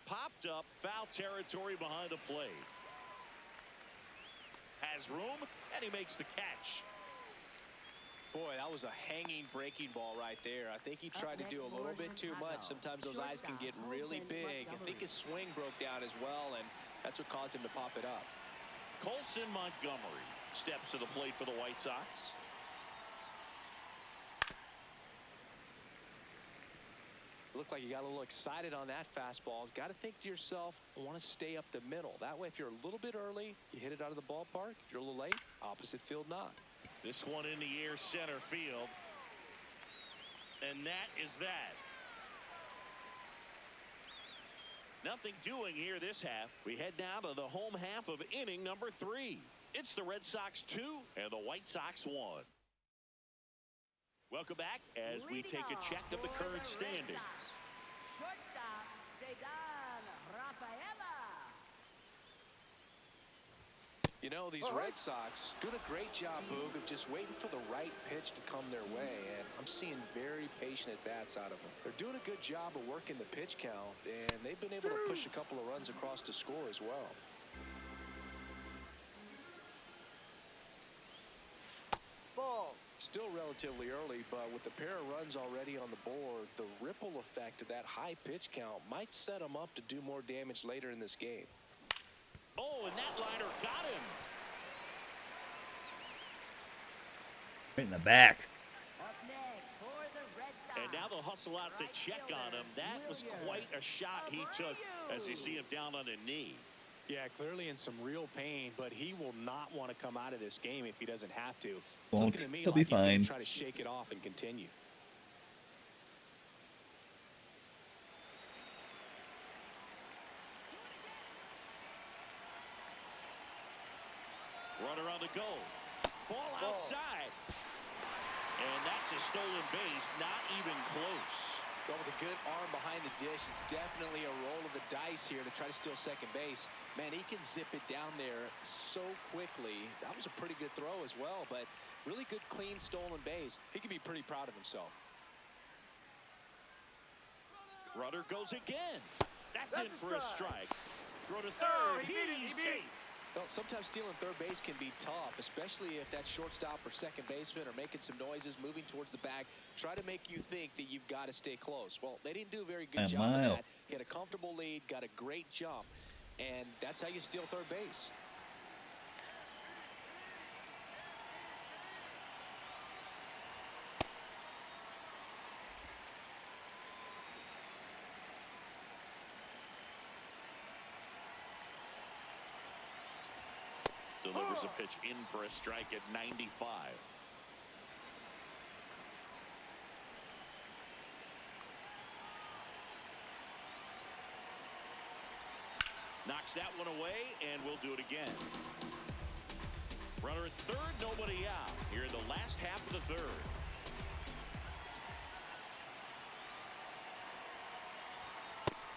Popped up, foul territory behind the plate. Has room, and he makes the catch. Boy, that was a hanging breaking ball right there. I think he tried to do a little bit too much. Sometimes those eyes can get really big. I think his swing broke down as well, and that's what caused him to pop it up. Colson Montgomery steps to the plate for the White Sox. Looked like you got a little excited on that fastball. Got to think to yourself, I want to stay up the middle. That way, if you're a little bit early, you hit it out of the ballpark. If you're a little late, opposite field not. This one in the air, center field. And that is that. Nothing doing here this half. We head now to the home half of inning number 3. It's the Red Sox 2 and the White Sox 1. Welcome back as we take a check of the current standings. Shortstop, Cedar Rafaela. You know, these Red Sox doing a great job, Boog, of just waiting for the right pitch to come their way, and I'm seeing very patient at-bats out of them. They're doing a good job of working the pitch count, and they've been able to push a couple of runs across to score as well. Ball. Still relatively early, but with the pair of runs already on the board, the ripple effect of that high pitch count might set them up to do more damage later in this game. Oh, and that liner got him. Right in the back. Up next for the Red Sox. And now they'll hustle out to check on him. That was quite a shot he took as you see him down on a knee. Yeah, clearly in some real pain, but he will not want to come out of this game if he doesn't have to. It's Won't. looking to me He'll like be he's gonna fine. try to shake it off and continue. Runner on the go. Ball outside. And that's a stolen base, not even close. But with a good arm behind the dish, it's definitely a roll of the dice here to try to steal second base. Man, he can zip it down there so quickly. That was a pretty good throw as well, but really good, clean, stolen base. He can be pretty proud of himself. Runner goes again. That's in for a strike. Throw to third. He's safe. Well, sometimes stealing third base can be tough, especially if that shortstop or second baseman are making some noises, moving towards the bag, try to make you think that you've got to stay close. Well, they didn't do a very good job of that. He had a comfortable lead, got a great jump, and that's how you steal third base. Delivers a pitch in for a strike at 95. Knocks that one away, and we'll do it again. Runner at third, nobody out here in the last half of the third.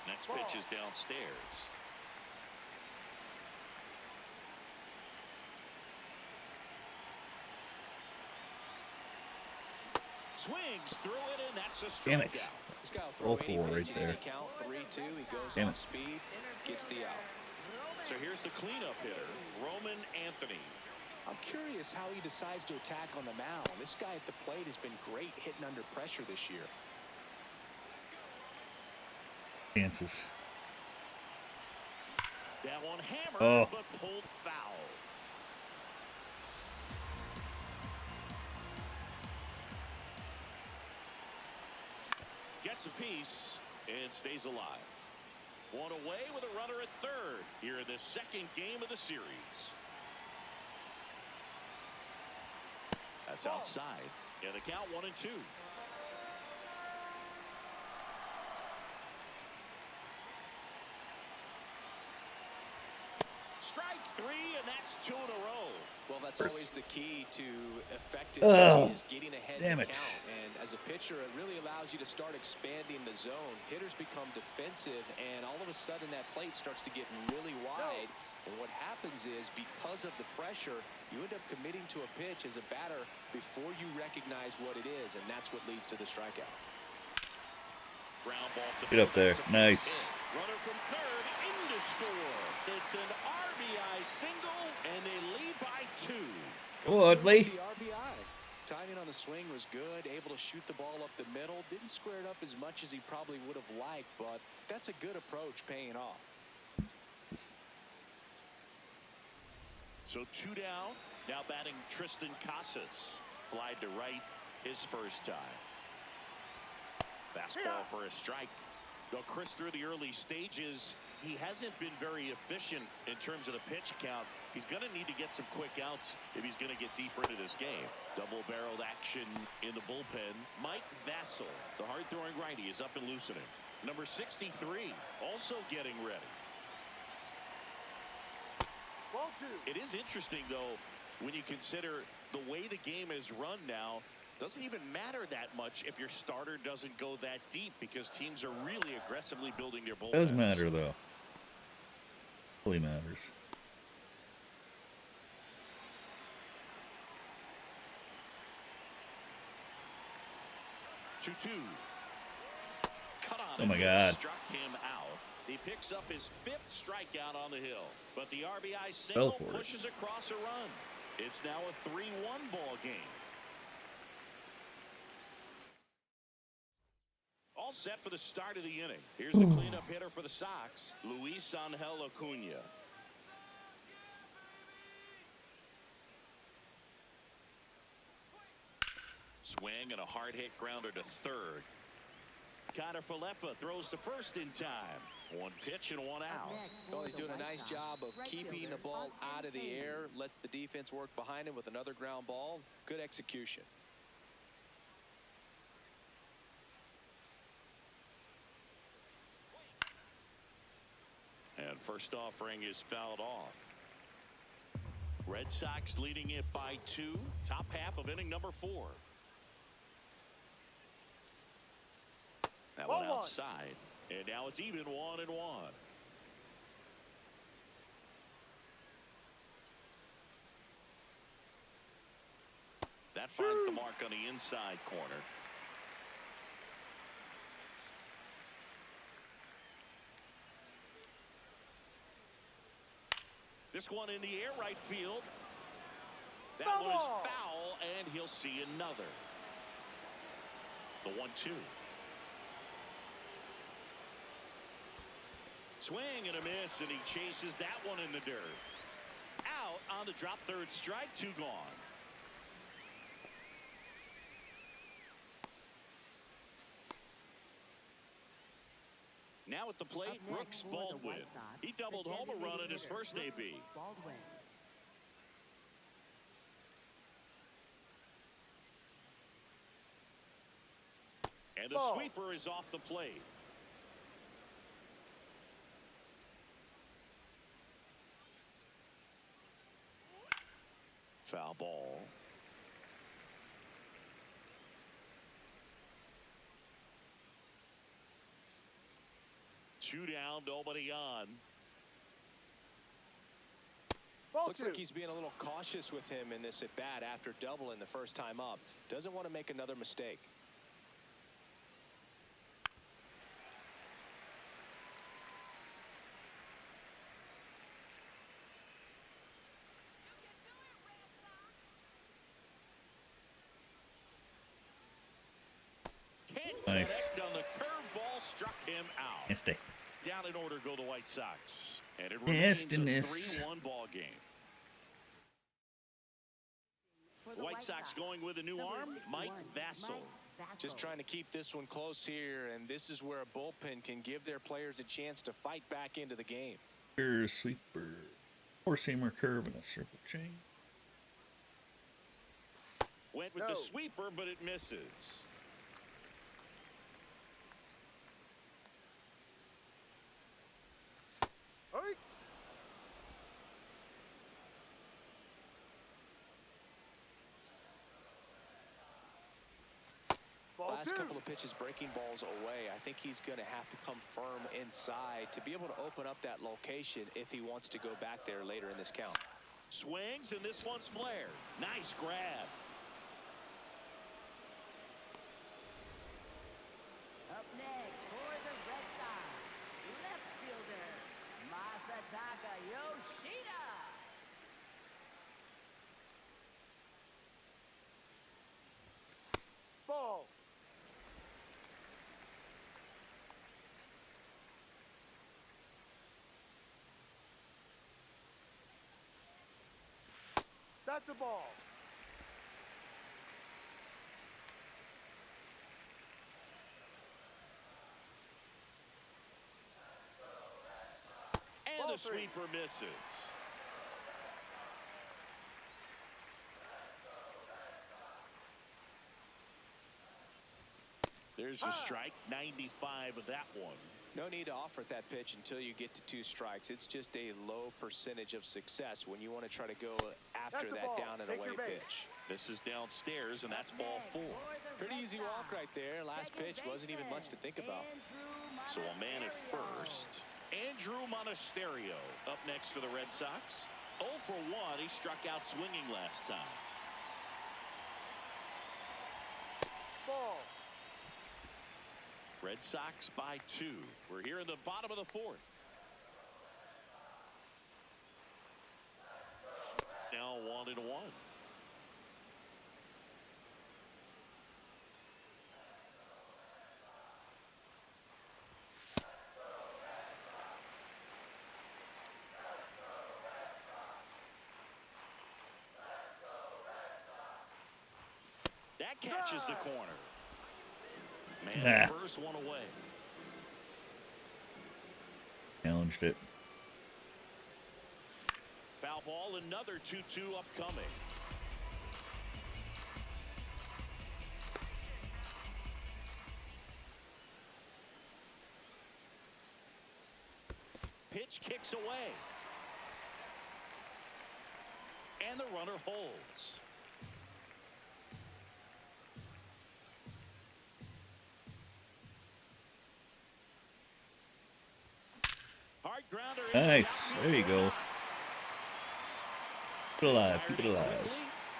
Next pitch is downstairs. Swings through it, and that's a strikeout. Damn it. This guy will throw any 0-4 right pitch in there. any count, 3-2. He goes Damn off it. speed, gets the out. So here's the cleanup hitter, Roman Anthony. I'm curious how he decides to attack on the mound. This guy at the plate has been great hitting under pressure this year. Chances. That one hammered, but pulled foul. Gets a piece and stays alive. One away with a runner at third here in the second game of the series. That's outside. And the count 1-2. Strike three, and that's 2 in a row. Well, that's always the key to effective pitching is getting ahead in the count. And as a pitcher, it really allows you to start expanding the zone. Hitters become defensive, and all of a sudden that plate starts to get really wide. And what happens is, because of the pressure, you end up committing to a pitch as a batter before you recognize what it is, and that's what leads to the strikeout. Ground ball to Get up there. Nice. Runner from third in to score. It's an RBI single, and they lead by 2. Good, Lee. The RBI. Timing on the swing was good, able to shoot the ball up the middle. Didn't square it up as much as he probably would have liked, but that's a good approach paying off. So 2 down. Now batting Tristan Casas. Flied to right his first time. Fastball for a strike. Though Chris, through the early stages, he hasn't been very efficient in terms of the pitch count. He's going to need to get some quick outs if he's going to get deeper into this game. Double-barreled action in the bullpen. Mike Vassell, the hard-throwing righty, is up and loosening. Number 63, also getting ready. It is interesting, though, when you consider the way the game is run now. Doesn't even matter that much if your starter doesn't go that deep, because teams are really aggressively building their bullpen. Does matter, though. Really matters. Cut on. Oh my God. Struck him out. He picks up his 5th strikeout on the hill, but the RBI single pushes across a run. It's now a 3-1 ball game. All set for the start of the inning. Here's the cleanup hitter for the Sox, Luis Angel Acuna. Swing and a hard hit grounder to third. Connor Falefa throws to first in time. 1 pitch and 1 out. Well, he's doing a nice job of keeping the ball out of the air. Lets the defense work behind him with another ground ball. Good execution. And first offering is fouled off. Red Sox leading it by 2. Top half of inning number 4. That one outside. And now it's even 1-1. That finds the mark on the inside corner. This one in the air, right field. That one is foul, and he'll see another. The 1-2. Swing and a miss, and he chases that one in the dirt. Out on the drop, third strike, 2 gone. Now at the plate, Brooks Baldwin. He doubled home a run in his first AB. And the sweeper is off the plate. Foul ball. Two down, nobody on. Looks like he's being a little cautious with him in this at bat after doubling the first time up. Doesn't want to make another mistake. Nice. On the curveball struck him out. Missed it. Down in order go the White Sox. And it remains a 3-1 ball game. The White Sox going with a new arm, Mike Vassell. Just trying to keep this one close here, and this is where a bullpen can give their players a chance to fight back into the game. Here's sweeper. Four-seamer curve and a circle change. Went with the sweeper, but it misses. Last couple of pitches breaking balls away. I think he's going to have to come firm inside to be able to open up that location if he wants to go back there later in this count. Swings, and this one's flared. Nice grab. Up next for the Red Sox, left fielder Masataka Yoshida. Ball. That's a ball. And the sweeper misses. There's a strike, 95 of that one. No need to offer at that pitch until you get to 2 strikes. It's just a low percentage of success when you want to try to go after that down and away pitch. This is downstairs, and that's ball 4. Pretty easy walk right there. Last pitch wasn't even much to think about. So a man at first. Andrew Monasterio up next for the Red Sox. 0 for 1. He struck out swinging last time. Ball. Red Sox by 2. We're here in the bottom of the 4th. Now 1-1. That catches the corner. Man, first one away. Challenged it. Foul ball, another 2-2 upcoming. Pitch kicks away. And the runner holds. Nice. There you go. Keep it alive. Keep it alive.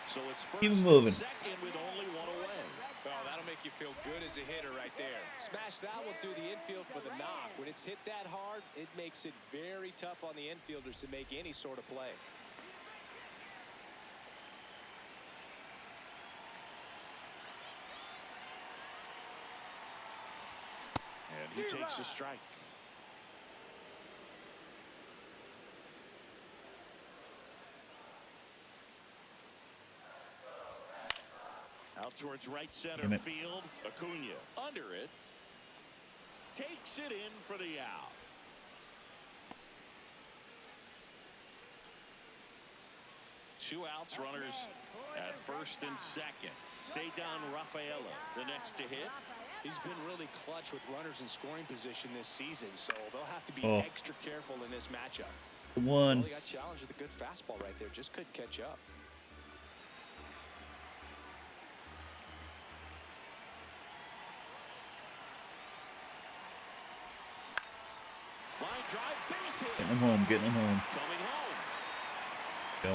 So it's keep it moving. With only 1 away. Well, that'll make you feel good as a hitter right there. Smash that one through the infield for the knock. When it's hit that hard, it makes it very tough on the infielders to make any sort of play. And he takes a strike. Out towards right center field. Acuna under it. Takes it in for the out. Two outs, runners at first and second. Ceddanne Rafaela, the next to hit. He's been really clutch with runners in scoring position this season, so they'll have to be extra careful in this matchup. One. Well, he got challenged with a good fastball right there. Just couldn't catch up. Line drive, base hit. Getting him home. Getting him home. Coming home. Go.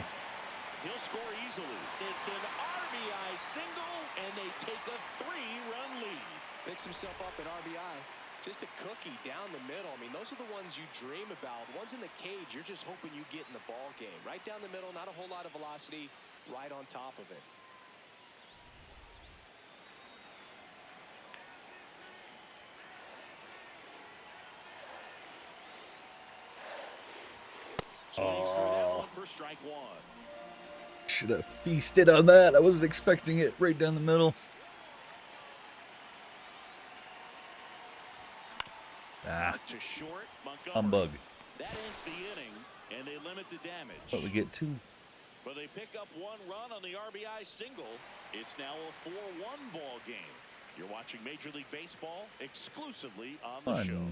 He'll score easily. It's an RBI single, and they take a 3-run lead. Picks himself up at RBI. Just a cookie down the middle. I mean, those are the ones you dream about. The ones in the cage, you're just hoping you get in the ball game. Right down the middle, not a whole lot of velocity, right on top of it. Swings through that one for strike one. Should have feasted on that. I wasn't expecting it right down the middle. To short, Montgomery. Humbug. That ends the inning, and they limit the damage. But we get 2. But they pick up 1 run on the RBI single. It's now a 4-1 ball game. You're watching Major League Baseball exclusively on the show.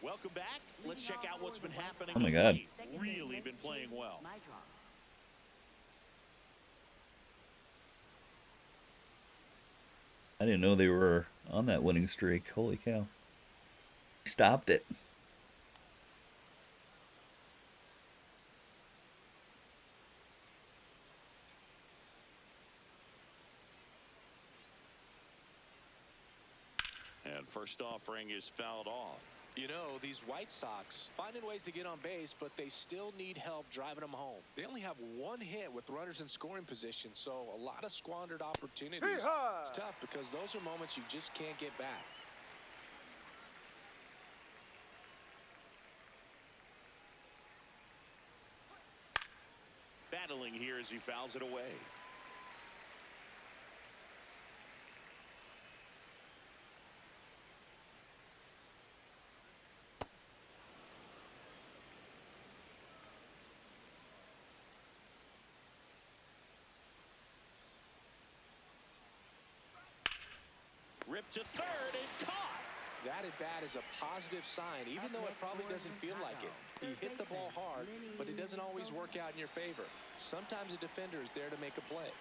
Welcome back. Let's check out what's been happening. Oh my God. Really been playing well. I didn't know they were on that winning streak. Holy cow. Stopped it. And first offering is fouled off. You know, these White Sox finding ways to get on base, but they still need help driving them home. They only have 1 hit with runners in scoring position, so a lot of squandered opportunities. It's tough because those are moments you just can't get back. Battling here as he fouls it away. Ripped to third and caught. That at bat is a positive sign, even though it probably doesn't feel like it. He hit the ball hard, but it doesn't always work out in your favor. Sometimes a defender is there to make a play.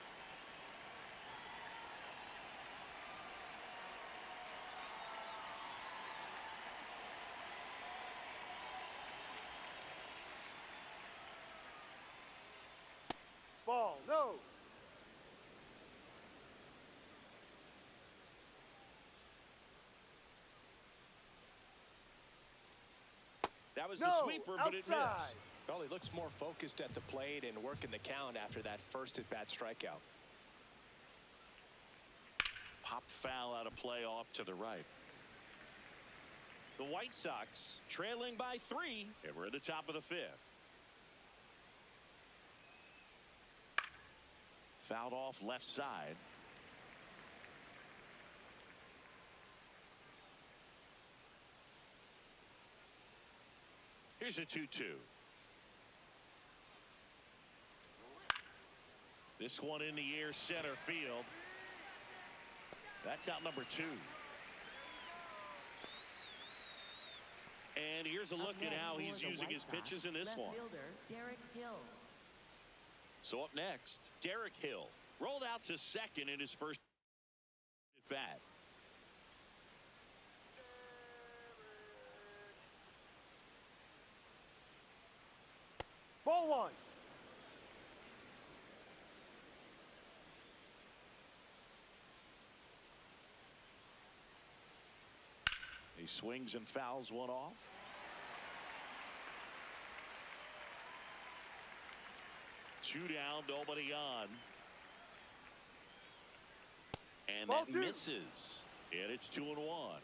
Ball, no. That was No, the sweeper, but it outside. missed. Well, he looks more focused at the plate and working the count after that first at-bat strikeout. Pop foul out of play off to the right. The White Sox trailing by 3, and we're at the top of the 5th. Fouled off left side. Here's a 2-2. This one in the air, center field. That's out number 2. And here's a look at how he's using his pitches in this one. So up next, Derek Hill rolled out to second in his first at bat. Ball 1. He swings and fouls one off. Two down, nobody on. And Ball that 2. misses. And it's 2-1.